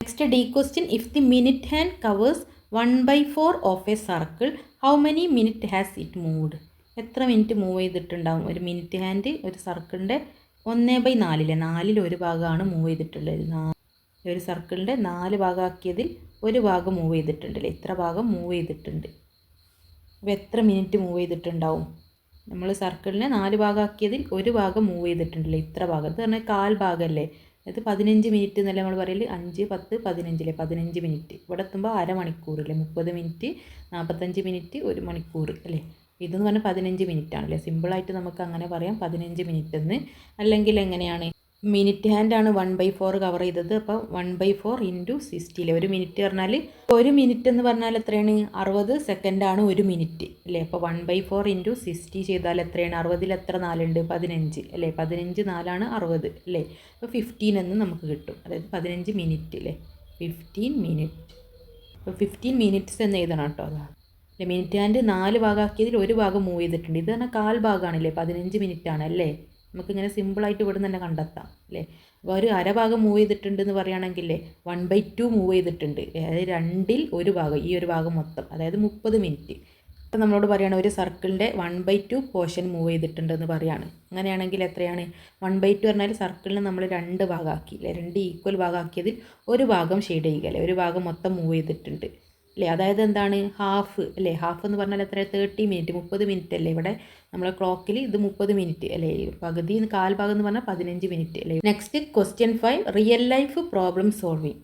Next D question, if the minute hand covers 1/4 of A circle how many minute has it moved? എത്ര മിനിറ്റ് മൂവ് ചെയ്തിട്ടുണ്ടാവും ഒരു മിനിറ്റ് ഹാൻഡ് ഒരു സർക്കിളിൻ്റെ 1/4 നാലിൽ ഒരു ഭാഗമാണ് മൂവ് ചെയ്തിട്ടുള്ളത്. ഒരു സർക്കിളിൻ്റെ 4 ഭാഗമാക്കിയതിൽ ഒരു ഭാഗം മൂവ് ചെയ്തിട്ടുണ്ടല്ലേ, ഇത്ര ഭാഗം മൂവ് ചെയ്തിട്ടുണ്ട്. അപ്പോൾ എത്ര മിനിറ്റ് മൂവ് ചെയ്തിട്ടുണ്ടാവും? നമ്മൾ സർക്കിളിനെ 4 ഭാഗമാക്കിയതിൽ ഒരു ഭാഗം മൂവ് ചെയ്തിട്ടുണ്ടല്ലേ, ഇത്ര ഭാഗം. ഇത് പറഞ്ഞാൽ 1/4 ഭാഗമല്ലേ. അത് 15 മിനിറ്റ് എന്നല്ലേ നമ്മൾ പറയൽ. 5, 10, 15 15 മിനിറ്റ്. ഇവിടെ എത്തുമ്പോൾ അരമണിക്കൂർ അല്ലേ, 30 മിനിറ്റ്, 45 മിനിറ്റ്, 1 മണിക്കൂർ അല്ലേ. ഇതെന്ന് പറഞ്ഞാൽ 15 മിനിറ്റ് ആണല്ലേ. സിമ്പിളായിട്ട് നമുക്ക് അങ്ങനെ പറയാം 15 മിനിറ്റ് എന്ന്. അല്ലെങ്കിൽ എങ്ങനെയാണ്, മിനിറ്റ് ഹാൻഡാണ് 1/4 കവർ ചെയ്തത്. അപ്പോൾ 1/4 × 60 ഒരു മിനിറ്റ് പറഞ്ഞാൽ, ഒരു മിനിറ്റ് എന്ന് പറഞ്ഞാൽ എത്രയാണ് 60 സെക്കൻഡാണ് ഒരു മിനിറ്റ് അല്ലേ. അപ്പോൾ 1/4 × 60 ചെയ്താൽ എത്രയാണ്, 60ൽ എത്ര 4 ഉണ്ട് 15 അല്ലേ. 15 4 60 അല്ലേ. അപ്പോൾ 15 എന്ന് നമുക്ക് കിട്ടും. അതായത് 15 മിനിറ്റ് അല്ലേ, 15 മിനിറ്റ്. അപ്പോൾ 15 മിനിറ്റ്സ് എന്ന് എഴുതണം കേട്ടോ. അതാണ് അല്ലേ. മിനിറ്റ് ഹാൻഡ് 4 ഭാഗമാക്കിയതിൽ ഒരു ഭാഗം മൂവ് ചെയ്തിട്ടുണ്ട്. ഇത് പറഞ്ഞാൽ 1/4 ഭാഗമാണല്ലേ, 15 മിനിറ്റ് ആണ് അല്ലേ. നമുക്കിങ്ങനെ സിമ്പിളായിട്ട് ഇവിടെ നിന്ന് തന്നെ കണ്ടെത്താം അല്ലേ. അപ്പോൾ ഒരു അരഭാഗം മൂവ് ചെയ്തിട്ടുണ്ടെന്ന് പറയുകയാണെങ്കിൽ 1/2 മൂവ് ചെയ്തിട്ടുണ്ട്. അതായത് 2ൽ ഒരു ഭാഗം, ഈ ഒരു ഭാഗം മൊത്തം, അതായത് 30 മിനിറ്റ്. അപ്പോൾ നമ്മളോട് പറയുകയാണ് ഒരു സർക്കിളിൻ്റെ 1/2 പോർഷൻ മൂവ് ചെയ്തിട്ടുണ്ടെന്ന് പറയുകയാണ്. അങ്ങനെയാണെങ്കിൽ എത്രയാണ് 1/2 പറഞ്ഞാൽ സർക്കിളിനെ നമ്മൾ 2 ഭാഗമാക്കി അല്ലേ, 2 ഈക്വൽ ഭാഗമാക്കിയതിൽ ഒരു ഭാഗം ഷെയ്ഡ് ചെയ്യുക അല്ലേ, ഒരു ഭാഗം മൊത്തം മൂവ് ചെയ്തിട്ടുണ്ട് അല്ലേ. അതായത് എന്താണ് ഹാഫ് അല്ലേ. ഹാഫ് എന്ന് പറഞ്ഞാൽ എത്ര 30 മിനിറ്റ് 30 മിനിറ്റ് അല്ലേ. ഇവിടെ നമ്മളെ ക്ലോക്കിൽ ഇത് 30 മിനിറ്റ് അല്ലേ. പകുതി 1/4 ഭാഗം എന്ന് പറഞ്ഞാൽ 15 മിനിറ്റ് അല്ലേ. Next question 5, real life problem solving.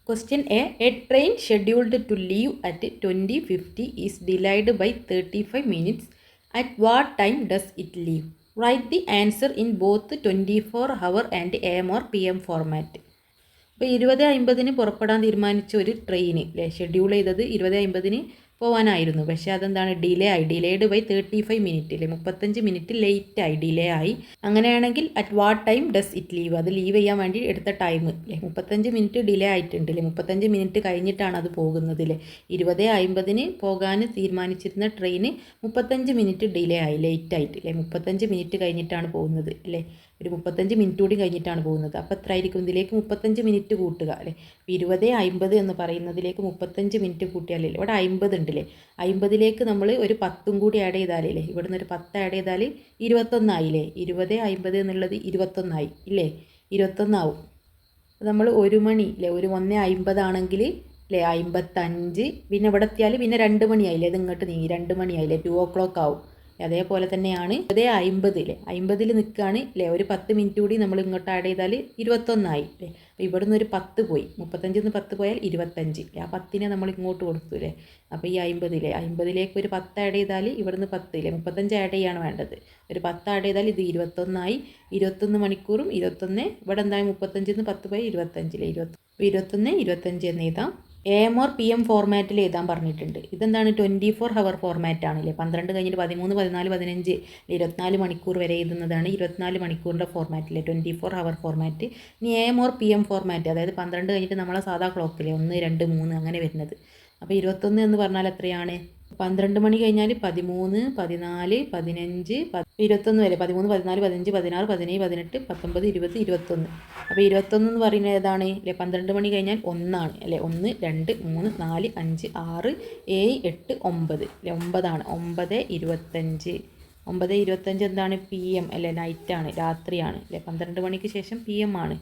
Question a train scheduled to leave at 20:50 is delayed by 35 minutes. At what time does it leave? Write the answer in both 24 hour and AM or PM format. അപ്പോൾ 20:50 പുറപ്പെടാൻ തീരുമാനിച്ച ഒരു train അല്ലേ, schedule ചെയ്തത് 20:50 പോകാനായിരുന്നു. പക്ഷേ അതെന്താണ് delay ആയി, ഡിലേഡ് ബൈ 35 മിനിറ്റ് അല്ലേ, 35 മിനിറ്റ് ലേറ്റ് ആയി, ഡിലേ ആയി. അങ്ങനെയാണെങ്കിൽ at what time does it leave? അത് ലീവ് ചെയ്യാൻ വേണ്ടി എടുത്ത ടൈം അല്ലേ, 35 മിനിറ്റ് ഡിലേ ആയിട്ടുണ്ട് അല്ലേ. 35 മിനിറ്റ് കഴിഞ്ഞിട്ടാണ് അത് പോകുന്നത് അല്ലേ. 20:50 പോകാൻ തീരുമാനിച്ചിരുന്ന ട്രെയിന് 35 മിനിറ്റ് ഡിലേ ആയി, ലേറ്റ് ആയിട്ട് അല്ലേ. 35 മിനിറ്റ് കഴിഞ്ഞിട്ടാണ് പോകുന്നത് അല്ലേ. ഒരു 35 മിനിറ്റ് കൂടി കഴിഞ്ഞിട്ടാണ് പോകുന്നത്. അപ്പോൾ എത്ര ആയിരിക്കും? ഇതിലേക്ക് 35 മിനിറ്റ് കൂട്ടുക അല്ലേ. 20:50 എന്ന് പറയുന്നതിലേക്ക് 35 മിനിറ്റ് കൂട്ടിയാലേ, ഇവിടെ 50 ഉണ്ടല്ലേ, 50ലേക്ക് നമ്മൾ ഒരു 10 കൂടി ആഡ് ചെയ്താലേ, ഇവിടുന്ന് ഒരു 10 ആഡ് ചെയ്താൽ 21 ആയില്ലേ. 20:50 എന്നുള്ളത് 21 ആയി ഇല്ലേ, 21 ആവും. നമ്മൾ 1 മണി അല്ലേ, ഒരു 1:50 ആണെങ്കിൽ അല്ലേ 55, പിന്നെ ഇവിടെ എത്തിയാൽ പിന്നെ 2 മണിയായില്ലേ, ഇത് ഇങ്ങോട്ട് നീങ്ങി 2 മണിയായില്ലേ, 2 o'clock ആവും. അതേപോലെ തന്നെയാണ് 50 അല്ലേ, 50ൽ നിൽക്കുകയാണ് അല്ലേ. ഒരു 10 മിനിറ്റ് കൂടി നമ്മൾ ഇങ്ങോട്ട് ആഡ് ചെയ്താൽ 21 ആയി അല്ലേ. അപ്പോൾ ഇവിടുന്ന് ഒരു 10 പോയി, 35 നിന്ന് 10 പോയാൽ 25. ആ 10നെ നമ്മൾ ഇങ്ങോട്ട് കൊടുത്തു അല്ലേ. അപ്പോൾ ഈ 50 50ലേക്ക് ഒരു 10 ആഡ് ചെയ്താൽ ഇവിടുന്ന് 10 ഇല്ലേ, 35 ആഡ് ചെയ്യാണ് വേണ്ടത്. ഒരു 10 ആഡ് ചെയ്താൽ ഇത് 21 ആയി. 21 മണിക്കൂറും 21, ഇവിടെ എന്തായി 35 നിന്ന് 10 പോയി 25 അല്ലേ, 21 25 എന്ന് എഴുതാം. AM or PM ഫോർമാറ്റിൽ എഴുതാൻ പറഞ്ഞിട്ടുണ്ട്. ഇതെന്താണ് 24 ഹവർ ഫോർമാറ്റാണല്ലേ. 12 കഴിഞ്ഞിട്ട് 13, 14, 15 24 മണിക്കൂർ വരെ എഴുതുന്നതാണ് 24 മണിക്കൂറിൻ്റെ ഫോർമാറ്റിലെ 24 ഹവർ ഫോർമാറ്റ്. ഇനി AM or PM ഫോർമാറ്റ്, അതായത് 12 കഴിഞ്ഞിട്ട് നമ്മളെ സാധാ ക്ലോക്കിലെ 1, 2, 3 അങ്ങനെ വരുന്നത്. അപ്പോൾ 21 എന്ന് പറഞ്ഞാൽ എത്രയാണ് 12 മണി കഴിഞ്ഞാൽ 13, 14, 15, 21 വരെ 13, 14, 15, 16, 17, 18, 19, 20, 21. അപ്പോൾ 21 എന്ന് പറയുന്നത് ഏതാണ് അല്ലേ? 12 മണി കഴിഞ്ഞാൽ 1 ആണ് അല്ലേ? 1, 2, 3, 4, 5, 6, 7, 8, 9 അല്ലേ? 9 ആണ്. 9:25. 9:25 എന്താണ്? PM അല്ലേ? നൈറ്റാണ്, രാത്രിയാണ് അല്ലേ? 12 മണിക്ക് ശേഷം PM ആണ്.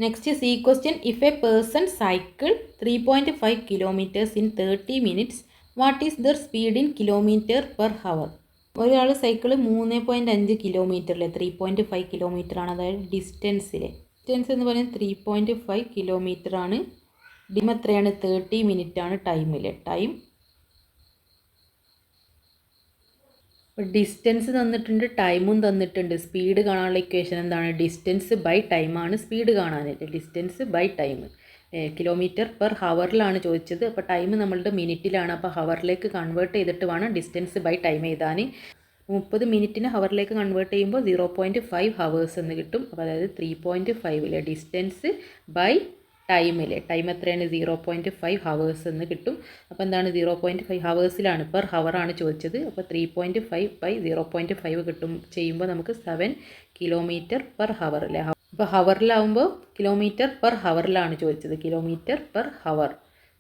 Next is C question. If a person cycle 3.5 kilometers in 30 minutes, what is their speed in kilometer per hour? ഒരാൾ സൈക്കിള് 3.5 കിലോമീറ്ററിലെ 3.5 കിലോമീറ്റർ ആണ്, അതായത് ഡിസ്റ്റൻസിലെ ഡിസ്റ്റൻസ് എന്ന് പറയുന്നത് 3.5 കിലോമീറ്റർ ആണ്. ടൈം എത്രയാണ്? 30 മിനിറ്റ് ആണ് ടൈമിലെ ടൈം. ഡിസ്റ്റൻസ് തന്നിട്ടുണ്ട്, ടൈമും തന്നിട്ടുണ്ട്. സ്പീഡ് കാണാനുള്ള ഇക്വേഷൻ എന്താണ്? ഡിസ്റ്റൻസ് ബൈ ടൈമാണ് സ്പീഡ് കാണാനായിട്ട്. Distance by time. Kilometre per ഹവറിലാണ് ചോദിച്ചത്. അപ്പോൾ ടൈം നമ്മളുടെ മിനിറ്റിലാണ്. അപ്പോൾ ഹവറിലേക്ക് കൺവേർട്ട് ചെയ്തിട്ട് വേണം ഡിസ്റ്റൻസ് ബൈ ടൈം എഴുതാൻ. 30 മിനിറ്റിന് ഹവറിലേക്ക് കൺവേർട്ട് ചെയ്യുമ്പോൾ 0.5 ഹവേഴ്സ് എന്ന് കിട്ടും. അപ്പോൾ അതായത് 3.5 ഡിസ്റ്റൻസ് ബൈ ടൈമിലെ ടൈം എത്രയാണ്? 0.5 ഹവേഴ്സ് എന്ന് കിട്ടും. അപ്പോൾ എന്താണ്? 0.5 ഹവേഴ്സിലാണ്, പെർ ഹവറാണ് ചോദിച്ചത്. അപ്പോൾ 3.5 ബൈ 0.5 കിട്ടും ചെയ്യുമ്പോൾ നമുക്ക് 7 കിലോമീറ്റർ പെർ ഹവർ അല്ലേ? അപ്പോൾ ഹവറിലാവുമ്പോൾ കിലോമീറ്റർ പെർ ഹവറിലാണ് ചോദിച്ചത്. Kilometre per hour.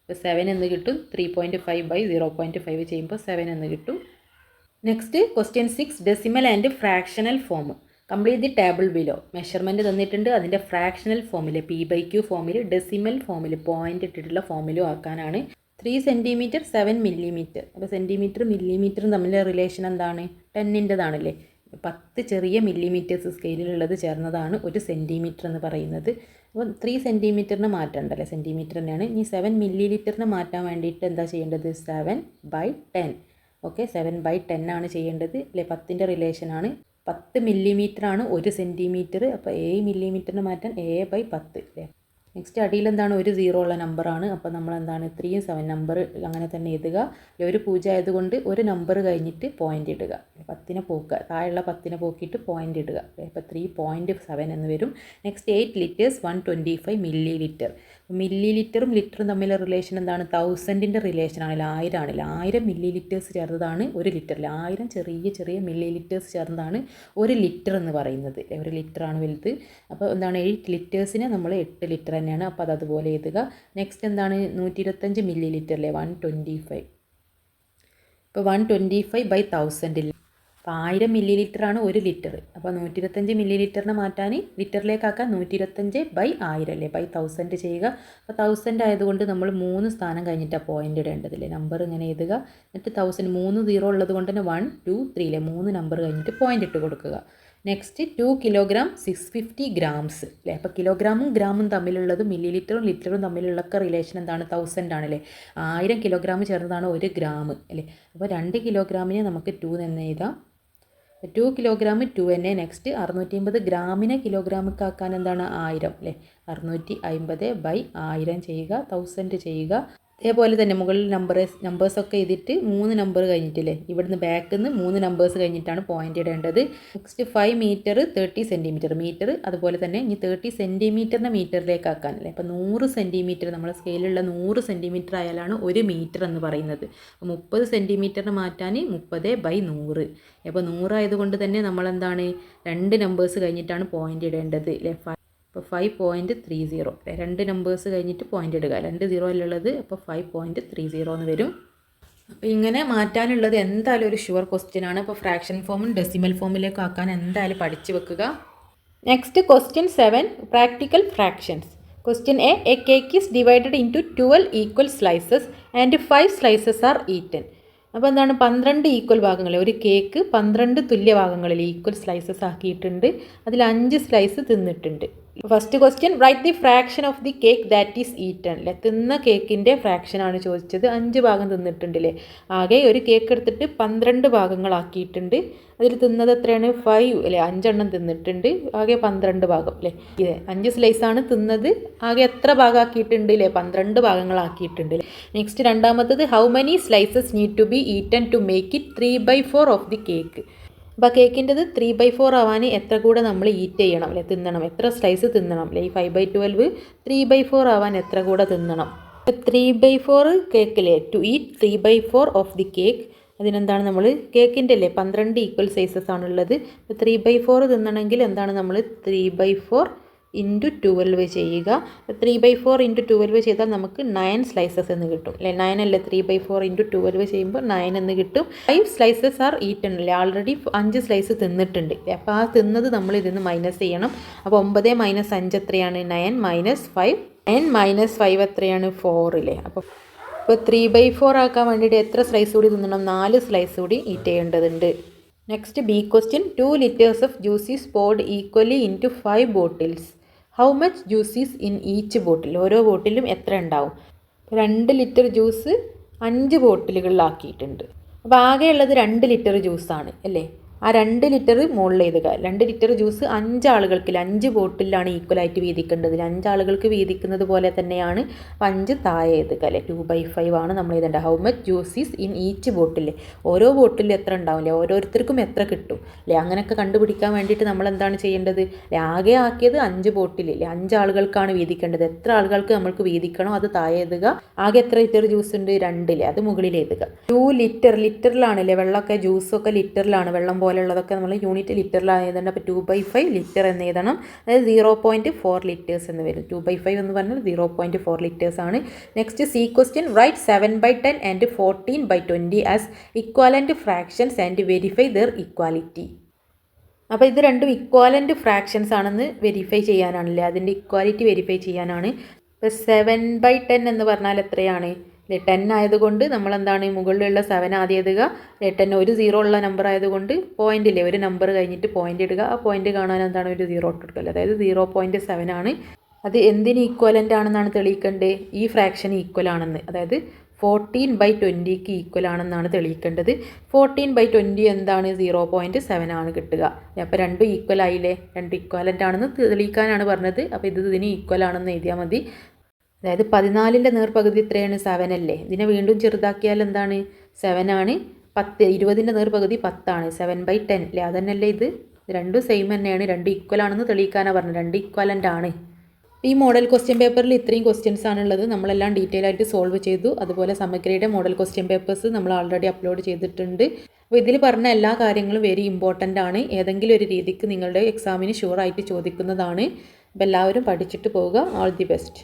അപ്പോൾ 7 എന്ന് കിട്ടും. 3.5 ബൈ 0.5 ചെയ്യുമ്പോൾ 7 എന്ന് കിട്ടും. Next question 6. Decimal and fractional form. Complete the table below. Measurement തന്നിട്ടുണ്ട്, അതിൻ്റെ ഫ്രാക്ഷണൽ ഫോമിൽ P/Q ഫോമിൽ, ഡെസിമൽ ഫോമിൽ പോയിൻ്റ് ഇട്ടിട്ടുള്ള ഫോമിലും ആക്കാനാണ്. 3 സെൻറ്റിമീറ്റർ 7 മില്ലിമീറ്റർ. അപ്പോൾ സെൻറ്റിമീറ്റർ മില്ലിമീറ്ററും തമ്മിലുള്ള റിലേഷൻ എന്താണ്? 10ൻ്റെതാണല്ലേ? 10 ചെറിയ മില്ലിമീറ്റേഴ്സ് സ്കെയിലിലുള്ളത് ചേർന്നതാണ് 1 സെൻറ്റിമീറ്റർ എന്ന് പറയുന്നത്. അപ്പോൾ 3 സെൻറ്റിമീറ്ററിന് മാറ്റേണ്ടല്ലേ? സെൻറ്റിമീറ്റർ തന്നെയാണ്. ഇനി 7 മില്ലി ലിറ്ററിന് മാറ്റാൻ വേണ്ടിയിട്ട് എന്താ ചെയ്യേണ്ടത്? 7/10. ഓക്കെ, 7/10 ആണ് ചെയ്യേണ്ടത് അല്ലേ? 10ൻ്റെ റിലേഷനാണ്. 10 മില്ലിമീറ്റർ ആണ് 1 സെൻറ്റിമീറ്റർ. അപ്പോൾ 7 മില്ലിമീറ്ററിന് മാറ്റാൻ 7/10 അല്ലേ? നെക്സ്റ്റ് അടിയിൽ എന്താണ്? ഒരു 0 ഉള്ള നമ്പറാണ്. അപ്പോൾ നമ്മൾ എന്താണ്? 3, 7 നമ്പർ അങ്ങനെ തന്നെ എഴുതുക. ഒരു 0 ആയതുകൊണ്ട് ഒരു നമ്പർ കഴിഞ്ഞിട്ട് പോയിൻ്റ് ഇടുക. 10നെ പോക്കുക, താഴെയുള്ള 10നെ പോക്കിയിട്ട് പോയിൻ്റ് ഇടുക. അപ്പോൾ 3.7 എന്ന് വരും. Next 8 litres 125 millilitre. മില്ലി ലിറ്ററും ലിറ്ററും തമ്മിലുള്ള റിലേഷൻ എന്താണ്? 1000ൻ്റെ റിലേഷനാണല്ലോ, 1000 ആണല്ലോ. 1000 മില്ലി ലിറ്റേഴ്സ് ചേർന്നതാണ് 1 ലിറ്ററിൽ. 1000 ചെറിയ ചെറിയ മില്ലി ലിറ്റേഴ്സ് ചേർന്നതാണ് 1 ലിറ്റർ എന്ന് പറയുന്നത്. 1 ലിറ്ററാണ് വലുത്. അപ്പോൾ എന്താണ്? 8 ലിറ്റേഴ്സിനെ നമ്മൾ 8 ലിറ്റർ തന്നെയാണ്. അപ്പോൾ അതുപോലെ എഴുതുക. നെക്സ്റ്റ് എന്താണ്? 125 മില്ലി ലിറ്ററിലെ 125. ഇപ്പോൾ 125/1000. അപ്പോൾ 1000 മില്ലി ലിറ്ററാണ് 1 ലിറ്റർ. അപ്പോൾ 125 മില്ലി ലിറ്ററിനെ മാറ്റാൻ ലിറ്ററിലേക്കാക്കാൻ 125/1000 അല്ലേ? 1000 ചെയ്യുക. അപ്പോൾ 1000 ആയതുകൊണ്ട് നമ്മൾ 3 സ്ഥാനം കഴിഞ്ഞിട്ടാണ് പോയിൻ്റ് ഇടേണ്ടതില്ലേ? നമ്പർ ഇങ്ങനെ എഴുതുക. എന്നിട്ട് 1000 3 0 ഉള്ളത് കൊണ്ട് തന്നെ 1, 2, 3 അല്ലേ? 3 നമ്പർ കഴിഞ്ഞിട്ട് പോയിൻ്റ് ഇട്ട് കൊടുക്കുക. നെക്സ്റ്റ് 2 കിലോഗ്രാം 650 ഗ്രാംസ് അല്ലേ? അപ്പോൾ കിലോഗ്രാമും ഗ്രാമും തമ്മിലുള്ളത് മില്ലി ലിറ്ററും ലിറ്ററും തമ്മിലുള്ളൊക്കെ റിലേഷൻ എന്താണ്? 1000 ആണല്ലേ? 1000 കിലോഗ്രാം ചേർന്നതാണ് 1 ഗ്രാം അല്ലേ? അപ്പോൾ 2 കിലോഗ്രാമിനെ നമുക്ക് 2 എന്ന് എഴുതാം. 2 കിലോഗ്രാം 2 തന്നെ. നെക്സ്റ്റ് 650 ഗ്രാമിനെ കിലോഗ്രാമിക്കാക്കാൻ എന്താണ്? 1000 അല്ലേ? 650/1000 ചെയ്യുക. 1000 ചെയ്യുക. അതേപോലെ തന്നെ മുകളിൽ നമ്പേഴ്സൊക്കെ എഴുതിയിട്ട് 3 നമ്പർ കഴിഞ്ഞിട്ടില്ലേ? ഇവിടുന്ന് ബാക്കിൽ നിന്ന് 3 നമ്പേഴ്സ് കഴിഞ്ഞിട്ടാണ് പോയിൻ്റ് ഇടേണ്ടത്. Next 5 metre 30 centimetre metre. അതുപോലെ തന്നെ ഇനി 30 സെൻറ്റിമീറ്ററിനെ മീറ്ററിലേക്ക് ആക്കാനല്ലേ? അപ്പോൾ 100 സെൻറ്റിമീറ്റർ നമ്മൾ സ്കെയിലുള്ള 100 സെൻറ്റിമീറ്റർ ആയാലാണ് 1 മീറ്റർ എന്ന് പറയുന്നത്. അപ്പോൾ 30 സെൻറ്റിമീറ്ററിന് മാറ്റാൻ 30/100. അപ്പോൾ 100 ആയതുകൊണ്ട് തന്നെ നമ്മളെന്താണ്? 2 നമ്പേഴ്സ് കഴിഞ്ഞിട്ടാണ് പോയിൻ്റ് ഇടേണ്ടത് അല്ലേ? അപ്പോൾ 5.30 2 നമ്പേഴ്സ് കഴിഞ്ഞിട്ട് പോയിൻ്റ് ഇടുക. 2 0 അല്ലുള്ളത്. അപ്പോൾ 5.30 എന്ന് വരും. അപ്പോൾ ഇങ്ങനെ മാറ്റാനുള്ളത് എന്തായാലും ഒരു ഷുവർ ക്വസ്റ്റ്യൻ ആണ്. അപ്പോൾ ഫ്രാക്ഷൻ ഫോമും ഡെസിമൽ ഫോമിലേക്ക് ആക്കാൻ എന്തായാലും പഠിച്ചു വെക്കുക. Next question 7. Practical fractions. Question a cake is divided into 12 equal slices and 5 slices are eaten. അപ്പോൾ എന്താണ്? 12 ഈക്വൽ ഭാഗങ്ങളിൽ ഒരു കേക്ക് 12 തുല്യ ഭാഗങ്ങളിൽ ഈക്വൽ സ്ലൈസസ് ആക്കിയിട്ടുണ്ട്. അതിൽ 5 സ്ലൈസ് തിന്നിട്ടുണ്ട്. First question write the fraction of the cake that is eaten അല്ലേ? തിന്ന കേക്കിൻ്റെ ഫ്രാക്ഷനാണ് ചോദിച്ചത്. 5 ഭാഗം തിന്നിട്ടുണ്ടല്ലേ? ആകെ ഒരു കേക്ക് എടുത്തിട്ട് 12 ഭാഗങ്ങളാക്കിയിട്ടുണ്ട്. അതിൽ തിന്നത് എത്രയാണ്? 5 അല്ലേ? 5 എണ്ണം തിന്നിട്ടുണ്ട്. ആകെ 12 ഭാഗം അല്ലേ? 5 സ്ലൈസാണ് തിന്നത്. ആകെ എത്ര ഭാഗമാക്കിയിട്ടുണ്ട് അല്ലേ? 12 ഭാഗങ്ങളാക്കിയിട്ടുണ്ട്. നെക്സ്റ്റ് രണ്ടാമത്തത് how many slices need to be eaten to make it 3/4 of the cake. അപ്പോൾ കേക്കിൻ്റെത് 3/4 ആവാൻ എത്ര കൂടെ നമ്മൾ ഈറ്റ് ചെയ്യണം അല്ലേ? തിന്നണം. എത്ര സ്ലൈസ് തിന്നണം അല്ലേ? ഈ 5/12 3/4 ആവാൻ എത്ര കൂടെ തിന്നണം? 3/4 കേക്കില്ലേ, to eat 3/4 of the cake. അതിനെന്താണ് നമ്മൾ കേക്കിൻ്റെ അല്ലേ 12 ഈക്വൽ സൈസസ് ആണുള്ളത്. 3/4 തിന്നണമെങ്കിൽ എന്താണ് നമ്മൾ 3/4 ഇൻറ്റു 12 ചെയ്യുക. 3/4 ഇൻറ്റു 12 ചെയ്താൽ നമുക്ക് 9 സ്ലൈസസ് എന്ന് കിട്ടും അല്ലേ. 9 അല്ലേ 3/4 ഇൻറ്റു 12 ചെയ്യുമ്പോൾ 9 എന്ന് കിട്ടും. 5 സ്ലൈസസ് ആർ ഈറ്റൺ അല്ലേ, ആൾറെഡി 5 സ്ലൈസ് തിന്നിട്ടുണ്ട്. അപ്പോൾ ആ തിന്നത് നമ്മൾ ഇതിന്ന് മൈനസ് ചെയ്യണം. അപ്പോൾ 9 മൈനസ് 5 എത്രയാണ്? 9 മൈനസ് 5. 9 മൈനസ് 5 എത്രയാണ്? 4 അല്ലേ. അപ്പോൾ 3/4 ആക്കാൻ വേണ്ടിയിട്ട് എത്ര സ്ലൈസ് കൂടി തിന്നണം? 4 സ്ലൈസ് കൂടി ഈറ്റ് ചെയ്യേണ്ടതുണ്ട്. Next B question. 2 liters of juice is poured equally into 5 bottles. How much juice is in each bottle? ഓരോ ബോട്ടിലും എത്ര ഉണ്ടാവും? 2 ലിറ്റർ ജ്യൂസ് 5 ബോട്ടിലുകളിലാക്കിയിട്ടുണ്ട്. അപ്പോൾ ആകെയുള്ളത് 2 ലിറ്റർ ജ്യൂസാണ് അല്ലേ. ആ 2 ലിറ്റർ മുകളിൽ എഴുതുക. 2 ലിറ്റർ ജ്യൂസ് 5 ആളുകൾക്ക് 5 ബോട്ടിലാണ് ഈക്വലായിട്ട് വീതിക്കേണ്ടത്. 5 ആളുകൾക്ക് വീതിക്കുന്നത് പോലെ തന്നെയാണ് 5 താഴെ എഴുതുക അല്ലേ. 2/5 ആണ് നമ്മൾ എഴുതേണ്ടത്. How much juice is in each bottle? ഓരോ ബോട്ടിലും എത്ര ഉണ്ടാവില്ലേ, ഓരോരുത്തർക്കും എത്ര കിട്ടും അല്ലേ. അങ്ങനെയൊക്കെ കണ്ടുപിടിക്കാൻ വേണ്ടിയിട്ട് നമ്മൾ എന്താണ് ചെയ്യേണ്ടത്? ആകെ ആക്കിയത് 5 ബോട്ടിലില്ലേ, 5 ആളുകൾക്കാണ് വീതിക്കേണ്ടത്. എത്ര ആളുകൾക്ക് നമ്മൾക്ക് വീതിക്കണോ അത് താഴെ എഴുതുക. ആകെ എത്ര ലിറ്റർ ജ്യൂസ് ഉണ്ട്? 2 അത് മുകളിൽ എഴുതുക. 2 ലിറ്റർ ലിറ്ററിലാണല്ലേ, വെള്ളമൊക്കെ ജ്യൂസൊക്കെ ലിറ്ററിലാണ്, വെള്ളം പോലുള്ളതൊക്കെ നമ്മൾ യൂണിറ്റ് ലിറ്ററിലാണ് എഴുതേണ്ടത്. അപ്പോൾ 2/5 ലിറ്റർ എന്ന് എഴുതണം. അതായത് 0.4 ലിറ്റേഴ്സ് എന്ന് വരും. 2/5 എന്ന് പറഞ്ഞാൽ 0.4 ലിറ്റേഴ്സ് ആണ്. Next C question. Write 7/10 and 14/20 as equivalent fractions and verify their equality. അപ്പോൾ ഇത് രണ്ടും ഇക്വാലൻറ്റ് ഫ്രാക്ഷൻസ് ആണെന്ന് വെരിഫൈ ചെയ്യാനാണല്ലേ, അതിൻ്റെ ഇക്വാലിറ്റി വെരിഫൈ ചെയ്യാനാണ്. ഇപ്പോൾ 7/10 എന്ന് പറഞ്ഞാൽ എത്രയാണ്? 10 ആയതുകൊണ്ട് നമ്മളെന്താണ് മുകളിലുള്ള 7 ആദ്യം എഴുതുക. 10 ഒരു 0 ഉള്ള നമ്പർ ആയതുകൊണ്ട് പോയിൻ്റില്ലേ, ഒരു നമ്പർ കഴിഞ്ഞിട്ട് പോയിൻ്റ് ഇടുക. ആ പോയിൻ്റ് കാണാൻ എന്താണ് ഒരു 0 ഇട്ട് കൊടുക്കുക. അതായത് 0.7 ആണ്. അത് എന്തിന് ഈക്വലൻ്റ് ആണെന്നാണ് തെളിയിക്കേണ്ടത്? ഈ ഫ്രാക്ഷൻ ഈക്വൽ ആണെന്ന്, അതായത് 14/20ക്ക് ഈക്വൽ ആണെന്നാണ് തെളിയിക്കേണ്ടത്. 14/20 എന്താണ്? 0.7 ആണ് കിട്ടുക. അപ്പോൾ രണ്ടും ഈക്വൽ ആയില്ലേ, രണ്ടും ഈക്വലൻ്റ് ആണെന്ന് തെളിയിക്കാനാണ് പറഞ്ഞത്. അപ്പോൾ ഇതിന് ഈക്വൽ ആണെന്ന് എഴുതിയാൽ മതി. അതായത് 14ൻ്റെ നേർപകുതി എത്രയാണ്? 7 അല്ലേ. ഇതിനെ വീണ്ടും ചെറുതാക്കിയാൽ എന്താണ്? 7 ആണ്. 10 20ൻ്റെ നേർപകുതി 10 ആണ്. 7/10 അല്ലേ, അതന്നെയല്ലേ ഇത്. രണ്ടും സെയിം തന്നെയാണ്, രണ്ടും ഈക്വൽ ആണെന്ന് തെളിയിക്കാനാണ് പറഞ്ഞത്. രണ്ട് ഈക്വലൻ്റ് ആണ്. ഈ മോഡൽ ക്വസ്റ്റ്യൻ പേപ്പറിൽ ഇത്രയും ക്വസ്റ്റ്യൻസ് ആണുള്ളത്. നമ്മളെല്ലാം ഡീറ്റെയിൽ ആയിട്ട് സോൾവ് ചെയ്തു. അതുപോലെ സമഗ്രയുടെ മോഡൽ ക്വസ്റ്റ്യൻ പേപ്പേഴ്സ് നമ്മൾ ആൾറെഡി അപ്ലോഡ് ചെയ്തിട്ടുണ്ട്. അപ്പോൾ ഇതിൽ പറഞ്ഞ എല്ലാ കാര്യങ്ങളും വെരി ഇമ്പോർട്ടൻ്റ് ആണ്. ഏതെങ്കിലും ഒരു രീതിക്ക് നിങ്ങളുടെ എക്സാമിന് ഷുവറായിട്ട് ചോദിക്കുന്നതാണ്. അപ്പോൾ എല്ലാവരും പഠിച്ചിട്ട് പോവുക. All the best.